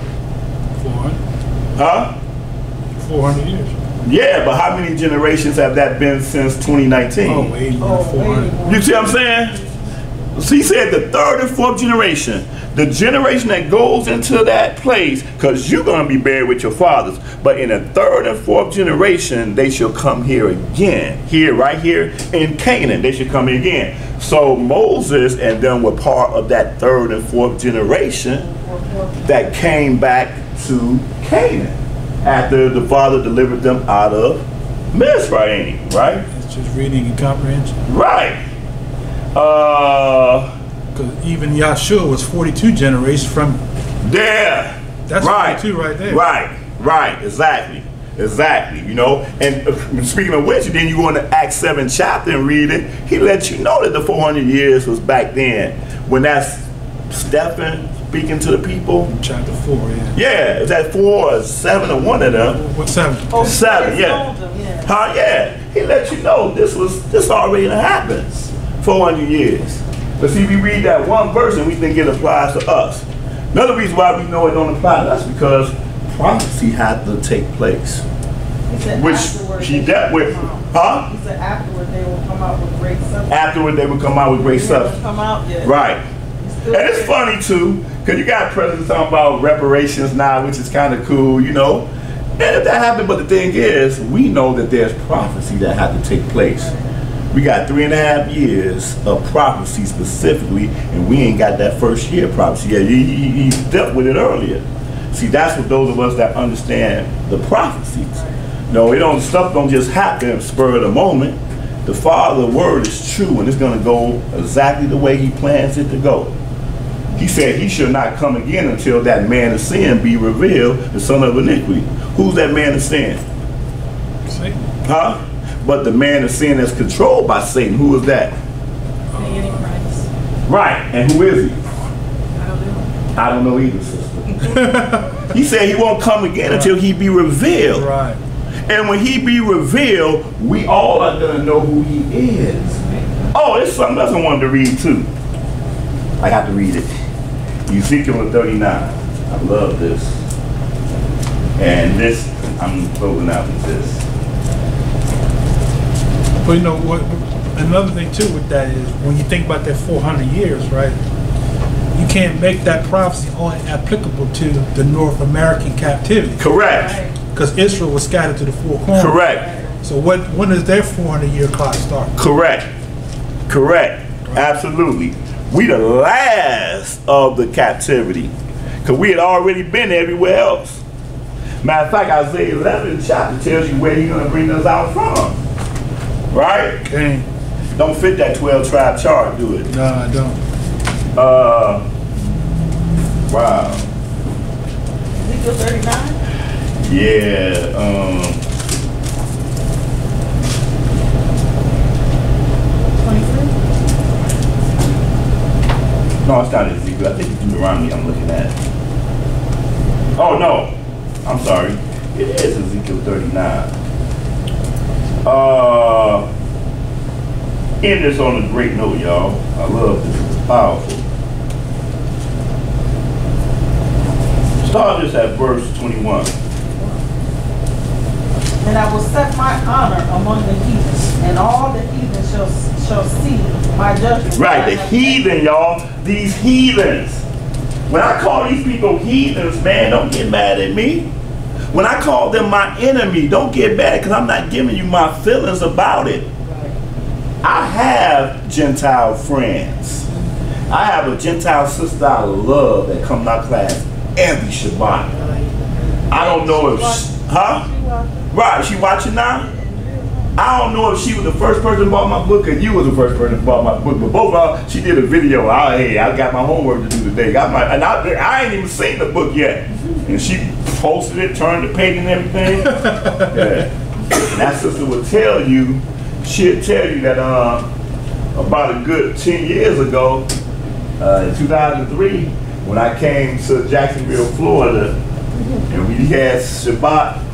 [SPEAKER 2] 400.
[SPEAKER 1] Huh?
[SPEAKER 2] 400 years.
[SPEAKER 1] Yeah, but how many generations have that been since 2019?
[SPEAKER 2] Oh, 80, 400.
[SPEAKER 1] You see what I'm saying? So he said the third and fourth generation, the generation that goes into that place, because you're going to be buried with your fathers, but in the third and fourth generation, they shall come here again. Here, right here in Canaan, they should come here again. So Moses and them were part of that third and fourth generation that came back to Canaan after the Father delivered them out of Mizraim, right?
[SPEAKER 2] It's just reading and comprehension.
[SPEAKER 1] Right.
[SPEAKER 7] Because even Yahshua was 42 generations from.
[SPEAKER 1] Yeah.
[SPEAKER 7] That's
[SPEAKER 1] right.
[SPEAKER 7] 42 right there.
[SPEAKER 1] Right. Exactly. You know, and speaking of which, then you go into Acts 7 chapter and read it. He lets you know that the 400 years was back then when that's Stephen speaking to the people.
[SPEAKER 7] Chapter 4, yeah.
[SPEAKER 1] Yeah, is that 4 or 7 or one of them?
[SPEAKER 7] What 7?
[SPEAKER 3] Oh,
[SPEAKER 1] 7, yeah. Huh? Yeah. He let you know this already happens. 400 years. But see, we read that one verse and we think it applies to us. Another reason why we know it don't apply to us because prophecy had to take place.
[SPEAKER 3] He said
[SPEAKER 1] Which he dealt with. Huh?
[SPEAKER 3] He said afterward they will come out with great substance.
[SPEAKER 1] Afterward they would come out with great substance.
[SPEAKER 3] Come out, yeah.
[SPEAKER 1] Right. And it's funny too, because you got presidents talking about reparations now, which is kind of cool, you know. And if that happened, but the thing is, we know that there's prophecy that had to take place. We got 3.5 years of prophecy specifically, and we ain't got that first year prophecy yet. He dealt with it earlier. See, that's what those of us that understand the prophecies. No, stuff don't just happen spur of the moment. The Father's word is true, and it's going to go exactly the way He plans it to go. He said He shall not come again until that man of sin be revealed, the son of iniquity. Who's that man of sin?
[SPEAKER 7] Satan.
[SPEAKER 1] Huh? But the man of sin that's controlled by Satan, who is that?
[SPEAKER 5] The Antichrist.
[SPEAKER 1] Right, and who is he?
[SPEAKER 5] I don't know.
[SPEAKER 1] I don't know either, sister. He said He won't come again until He be revealed.
[SPEAKER 7] Right.
[SPEAKER 1] And when He be revealed, we all are going to know who He is. Oh, it's something else I wanted to read too. I have to read it. Ezekiel 39. I love this. And this, I'm closing out with this.
[SPEAKER 7] But you know what? Another thing too with that is when you think about that 400 years, right? You can't make that prophecy only applicable to the North American captivity.
[SPEAKER 1] Correct.
[SPEAKER 7] Because Israel was scattered to the four corners.
[SPEAKER 1] Correct.
[SPEAKER 7] So when does their 400-year clock start?
[SPEAKER 1] Correct. Absolutely. We the last of the captivity. Because we had already been everywhere else. Matter of fact, Isaiah 11 chapter tells you where He's going to bring us out from. Right?
[SPEAKER 7] Okay.
[SPEAKER 1] Don't fit that 12 tribe chart, do it.
[SPEAKER 7] No, I don't.
[SPEAKER 1] Wow.
[SPEAKER 3] Ezekiel 39?
[SPEAKER 1] Yeah,
[SPEAKER 3] 23?
[SPEAKER 1] no, it's not Ezekiel. I think it's Deuteronomy I'm looking at. Oh, no. I'm sorry. It is Ezekiel 39. End this on a great note, y'all. I love this. It's powerful. Start this at verse 21.
[SPEAKER 3] And I will set my honor among the heathen, and all the heathen shall see my judgment.
[SPEAKER 1] Right, the heathen, y'all. These heathens. When I call these people heathens, man, don't get mad at me. When I call them my enemy, don't get mad because I'm not giving you my feelings about it. I have Gentile friends. I have a Gentile sister I love that comes to our class every Shabbat. I don't know if right, she watching now? I don't know if she was the first person who bought my book or you was the first person who bought my book, but both of them, she did a video. Hey, I got my homework to do today. I ain't even seen the book yet. And she posted it, turned the page and everything. Yeah. And that sister would tell you, she'll tell you that about a good 10 years ago, in 2003, when I came to Jacksonville, Florida, and we had Shabbat,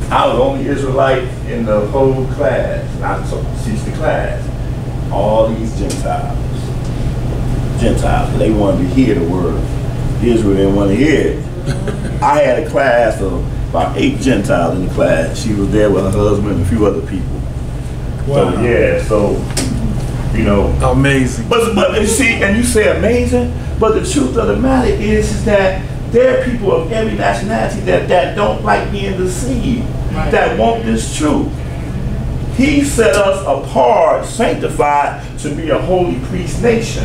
[SPEAKER 1] I was the only Israelite in the whole class. I teach the class. All these Gentiles, they wanted to hear the word. Israel didn't want to hear it. I had a class of about 8 Gentiles in the class. She was there with her husband and a few other people.
[SPEAKER 7] Wow.
[SPEAKER 1] So, yeah, so, you know.
[SPEAKER 7] Amazing.
[SPEAKER 1] But you see, and you say amazing, but the truth of the matter is that there are people of every nationality that don't like being deceived, that want this truth. He set us apart, sanctified, to be a holy priest nation.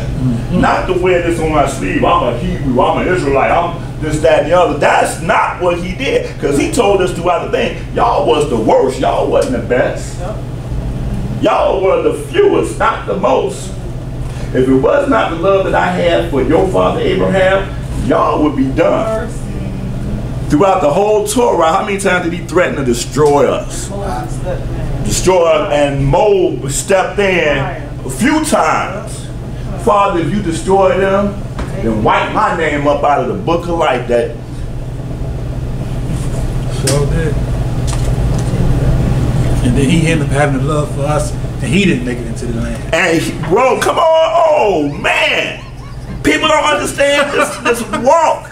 [SPEAKER 1] Not to wear this on our sleeve. I'm a Hebrew, I'm an Israelite, I'm this, that, and the other. That's not what He did. Because He told us throughout the thing, y'all was the worst, y'all wasn't the best. Y'all were the fewest, not the most. If it was not the love that I had for your father Abraham, y'all would be done. Throughout the whole Torah, how many times did he threaten to destroy us? Destroy us, and Mo stepped in a few times. Father, if you destroy them, then wipe my name up out of the book of life. That
[SPEAKER 7] So did. And then he ended up having the love for us, and he didn't make it into the land.
[SPEAKER 1] And bro, come on, oh man, people don't understand this walk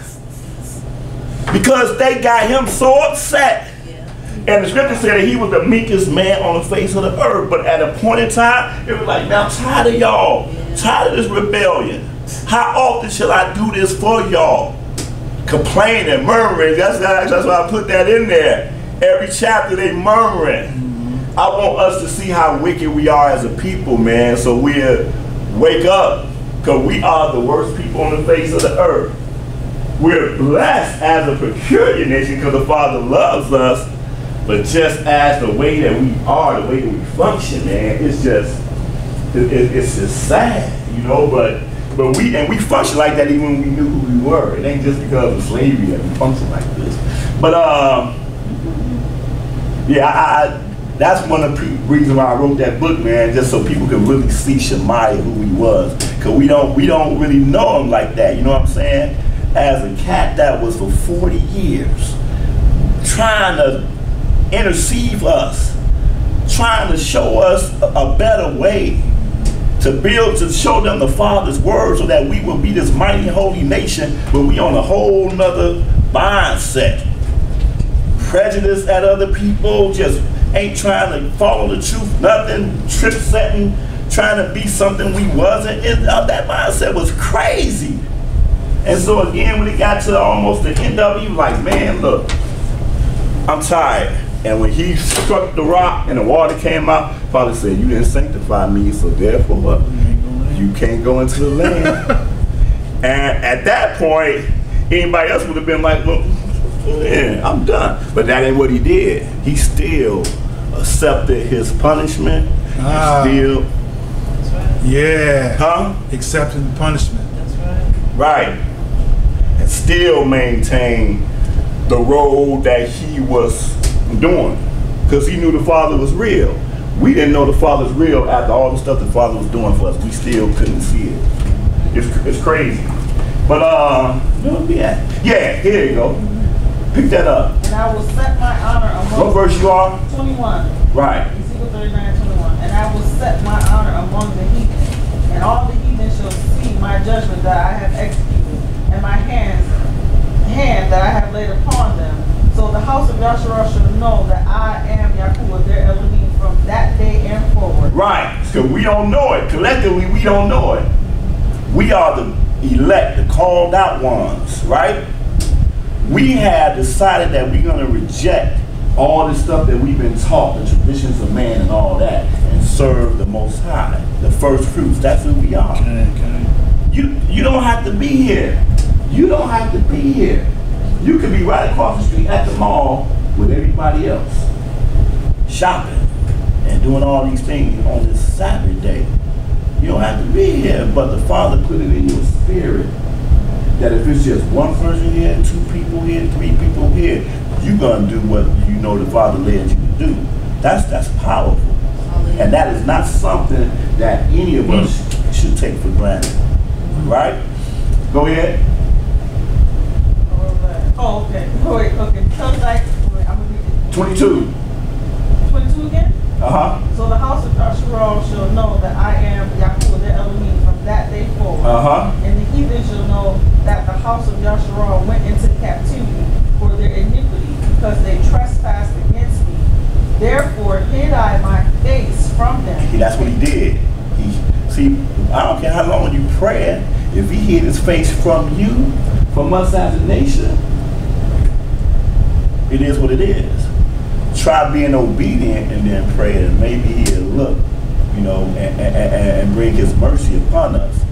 [SPEAKER 1] because they got him so upset. And the scripture said that he was the meekest man on the face of the earth. But at a point in time, it was like, now I'm tired of y'all, tired of this rebellion. How often shall I do this for y'all? Complaining, murmuring. That's why I put that in there. Every chapter they murmuring. I want us to see how wicked we are as a people, man. So we'll wake up, because we are the worst people on the face of the earth. We're blessed as a peculiar nation because the Father loves us. But just as the way that we are, the way that we function, man, it's just sad, you know. But we function like that even when we knew who we were. It ain't just because of slavery that we function like this. But yeah, that's one of the reasons why I wrote that book, man, just so people could really see Shemaiah who he was. Cause we don't really know him like that. You know what I'm saying? As a cat that was for 40 years trying to intercede us, trying to show us a better way to show them the Father's word so that we will be this mighty holy nation, but we on a whole nother mindset. Prejudice at other people, just ain't trying to follow the truth, nothing, trip setting, trying to be something we wasn't. That mindset was crazy. And so again, when it got to almost the end of it, he was like, man, look, I'm tired. And when he struck the rock and the water came out, Father said, you didn't sanctify me, so therefore you can't go into the land. And at that point, anybody else would have been like, well, yeah, I'm done. But that ain't what he did. He still accepted his punishment. Still,
[SPEAKER 7] that's right. Yeah. Accepting the punishment.
[SPEAKER 4] That's right.
[SPEAKER 1] Right. And still maintain the role that he was doing, because he knew the Father was real. We didn't know the Father's real after all the stuff the Father was doing for us. We still couldn't see it. It's crazy. But yeah, here you go. Pick that up.
[SPEAKER 3] And I will set my honor among
[SPEAKER 1] what verse you are?
[SPEAKER 3] 21.
[SPEAKER 1] Right.
[SPEAKER 3] Ezekiel 39:21. And I will set my honor among the heathen, and all the heathen shall see my judgment that I have executed, and my hand that I have laid upon them. So the house of Yahshua shall know that I am Yahuwah, their Elohim, from that day and forward.
[SPEAKER 1] Right. So we don't know it. Collectively, we don't know it. We are the elect, the called out ones, right? We have decided that we're going to reject all the stuff that we've been taught, the traditions of man and all that, and serve the Most High, the first fruits. That's who we are.
[SPEAKER 7] Okay.
[SPEAKER 1] You don't have to be here. You don't have to be here. You could be right across the street at the mall with everybody else, shopping and doing all these things on this Sabbath day. You don't have to be here, but the Father put it in your spirit that if it's just one person here, 2 people here, 3 people here, you're gonna do what you know the Father led you to do. That's powerful. And that is not something that any of us should take for granted. Right? Go ahead.
[SPEAKER 3] Oh, okay. Wait, okay. So like, I'm gonna read it.
[SPEAKER 1] 22.
[SPEAKER 3] 22 again?
[SPEAKER 1] So
[SPEAKER 3] the house of Yahshua shall know that I am Yahuwah, their Elohim, from that day forward. And the heathen shall know that the house of Yahshua went into captivity for their iniquity, because they trespassed against me. Therefore hid I my face from them.
[SPEAKER 1] That's what he did. See, I don't care how long you pray, if he hid his face from you, from us as a nation, it is what it is. Try being obedient and then pray, and maybe he'll look, you know, and bring his mercy upon us.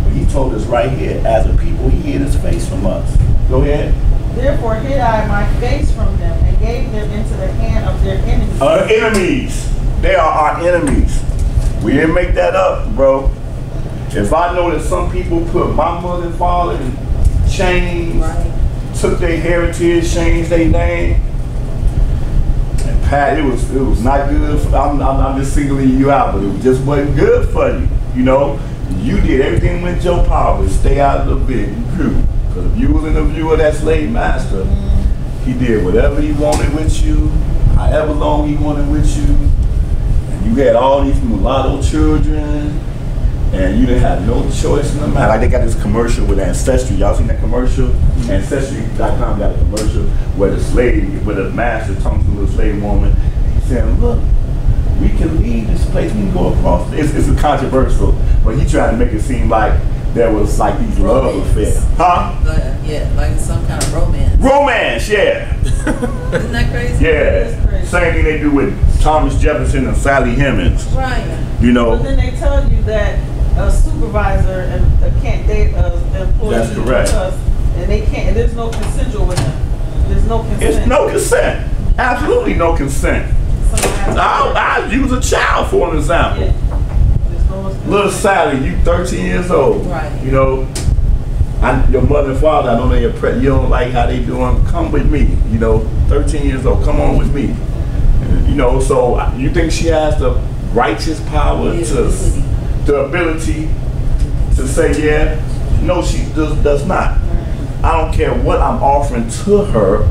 [SPEAKER 1] But he told us right here, as a people, he hid his face from us. Go ahead.
[SPEAKER 3] Therefore hid I my face from them, and gave them into the hand of their enemies.
[SPEAKER 1] Our enemies. They are our enemies. We didn't make that up, bro. If I know that some people put my mother and father in chains, took their heritage, changed their name, and Pat, it was not good. I'm just singling you out, but it just wasn't good for you. You know, you did everything with your power to stay out of the big crew. Because if you was in the view of that slave master, he did whatever he wanted with you, however long he wanted with you. And you had all these mulatto children, and you didn't have no choice in the matter. Like they got this commercial with Ancestry. Y'all seen that commercial? Ancestry.com got a commercial where the master talks to the slave woman. He's saying, look, we can leave this place, we can go across. It's controversial, but he trying to make it seem like there was like these love affairs. Huh?
[SPEAKER 4] Yeah, like some kind of romance.
[SPEAKER 1] Romance, yeah.
[SPEAKER 4] Isn't that crazy?
[SPEAKER 1] Yeah.
[SPEAKER 3] Crazy.
[SPEAKER 1] Same thing they do with Thomas Jefferson and Sally Hemings.
[SPEAKER 4] Right.
[SPEAKER 1] You know.
[SPEAKER 3] But then they tell you that a supervisor can't date an employee.
[SPEAKER 1] That's correct.
[SPEAKER 3] And they can't. And there's no consensual with them. There's no consent.
[SPEAKER 1] It's no consent. Absolutely no consent. I'll use a child for an example.
[SPEAKER 3] Yeah.
[SPEAKER 1] Little Sally, you 13 years old.
[SPEAKER 4] Right.
[SPEAKER 1] You know, your mother and father, I know you don't like how they doing. Come with me. You know, 13 years old. Come on with me. You know, so you think she has the righteous power the ability to say, yeah? No, she does not. I don't care what I'm offering to her.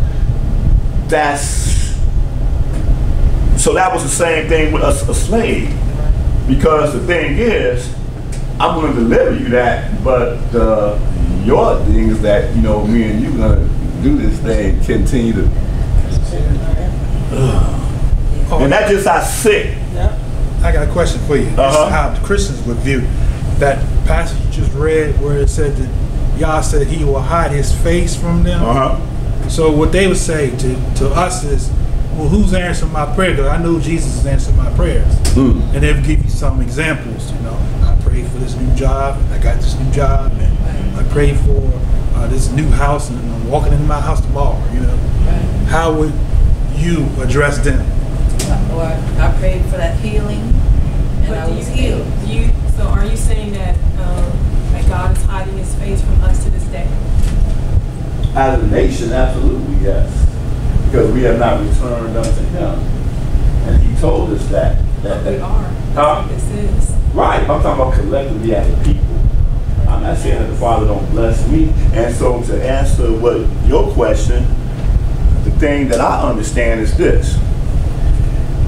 [SPEAKER 1] So that was the same thing with a slave. Because the thing is, I'm going to deliver you that, but your thing is that, you know, me and you going to do this thing, continue to. And that just how sick.
[SPEAKER 7] I got a question for you. This is how the Christians would view that passage you just read where it said that Yah said he will hide his face from them. So what they would say to us is, well, who's answering my prayer? Because I know Jesus is answering my prayers. And they'll give you some examples. You know, I prayed for this new job, and I got this new job, and I prayed for this new house, and I'm walking into my house tomorrow. You know, how would you address them?
[SPEAKER 4] Or I prayed for that healing, and I was healed.
[SPEAKER 5] So are you saying that that God is hiding his face from us to this day?
[SPEAKER 1] As a nation, absolutely, yes. Because we have not returned unto him. And he told us that.
[SPEAKER 5] We are. This is.
[SPEAKER 1] Right. I'm talking about collectively as a people. I'm not saying that the Father don't bless me. And so to answer your question, the thing that I understand is this.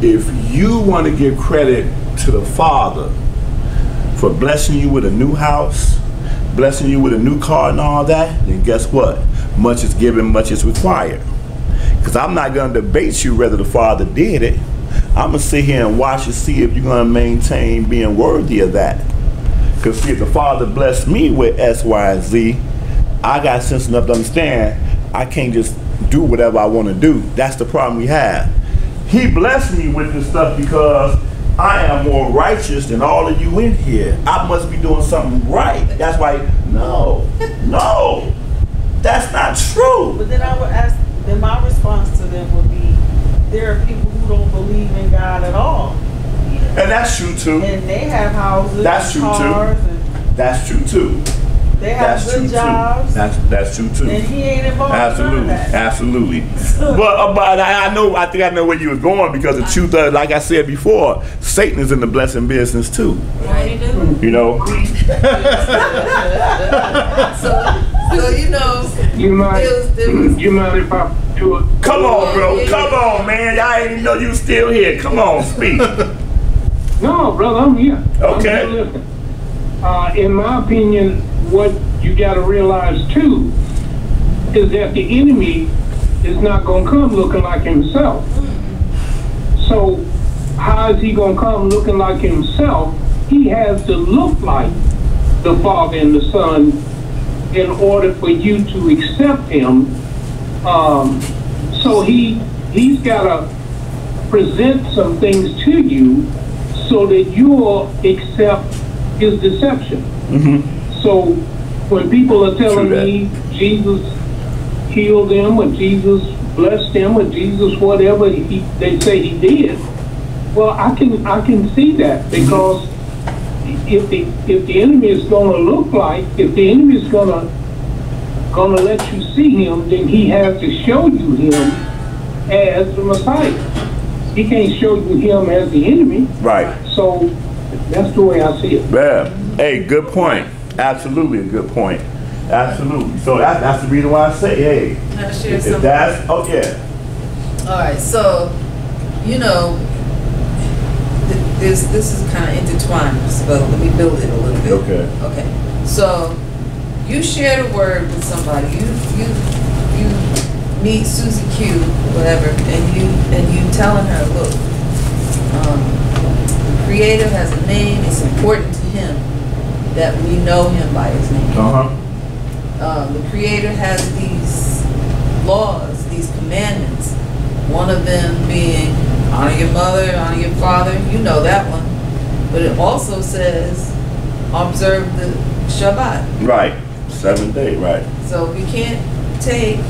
[SPEAKER 1] If you want to give credit to the Father for blessing you with a new house, blessing you with a new car and all that, then guess what? Much is given, much is required. Because I'm not going to debate you whether the Father did it. I'm going to sit here and watch and see if you're going to maintain being worthy of that. Because see, if the Father blessed me with X, Y, and Z, I got sense enough to understand I can't just do whatever I want to do. That's the problem we have. He blessed me with this stuff because I am more righteous than all of you in here. I must be doing something right. That's why, no, that's not true.
[SPEAKER 3] But then I would ask, then my response to them would be, there are people who don't believe in God at all.
[SPEAKER 1] And that's true too.
[SPEAKER 3] And they have houses,
[SPEAKER 1] that's true
[SPEAKER 3] cars,
[SPEAKER 1] too. That's true too.
[SPEAKER 3] They have good jobs.
[SPEAKER 1] That's true too.
[SPEAKER 3] And he ain't involved in none of that.
[SPEAKER 1] Absolutely. But I think I know where you were going, because the truth of, like I said before, Satan is in the blessing business too.
[SPEAKER 5] Right.
[SPEAKER 1] You know.
[SPEAKER 4] So you know.
[SPEAKER 8] You mind if I do it?
[SPEAKER 1] Come on, bro. Come on, man. Y'all ain't even know you still here. Come on, speak.
[SPEAKER 8] No, brother, I'm here.
[SPEAKER 1] Okay.
[SPEAKER 8] I'm here. In my opinion, what you got to realize too is that the enemy is not going to come looking like himself. So how is he going to come looking like himself? He has to look like the Father and the Son in order for you to accept him. So he's got to present some things to you so that you'll accept his deception. So when people are telling me Jesus healed them, or Jesus blessed them, or Jesus whatever they say he did, well, I can see that, because if the enemy is going to look like, if the enemy is going to let you see him, then he has to show you him as the Messiah. He can't show you him as the enemy.
[SPEAKER 1] Right.
[SPEAKER 8] So that's the way I see it.
[SPEAKER 1] Yeah. Hey, good point. Absolutely a good point. Absolutely. So that's the reason why I say, hey,
[SPEAKER 4] Can I share
[SPEAKER 1] if
[SPEAKER 4] something?
[SPEAKER 1] that's, oh yeah.
[SPEAKER 4] All right, so, you know, this is kind of intertwined, so let me build it a little bit.
[SPEAKER 1] Okay.
[SPEAKER 4] Okay. So, you share the word with somebody. You meet Susie Q, whatever, and you telling her, look, the Creator has a name. It's important to him that we know him by his name. The Creator has these laws, these commandments. One of them being honor your mother, honor your father. You know that one. But it also says observe the Shabbat.
[SPEAKER 1] Right. 7 day, right.
[SPEAKER 4] So we can't take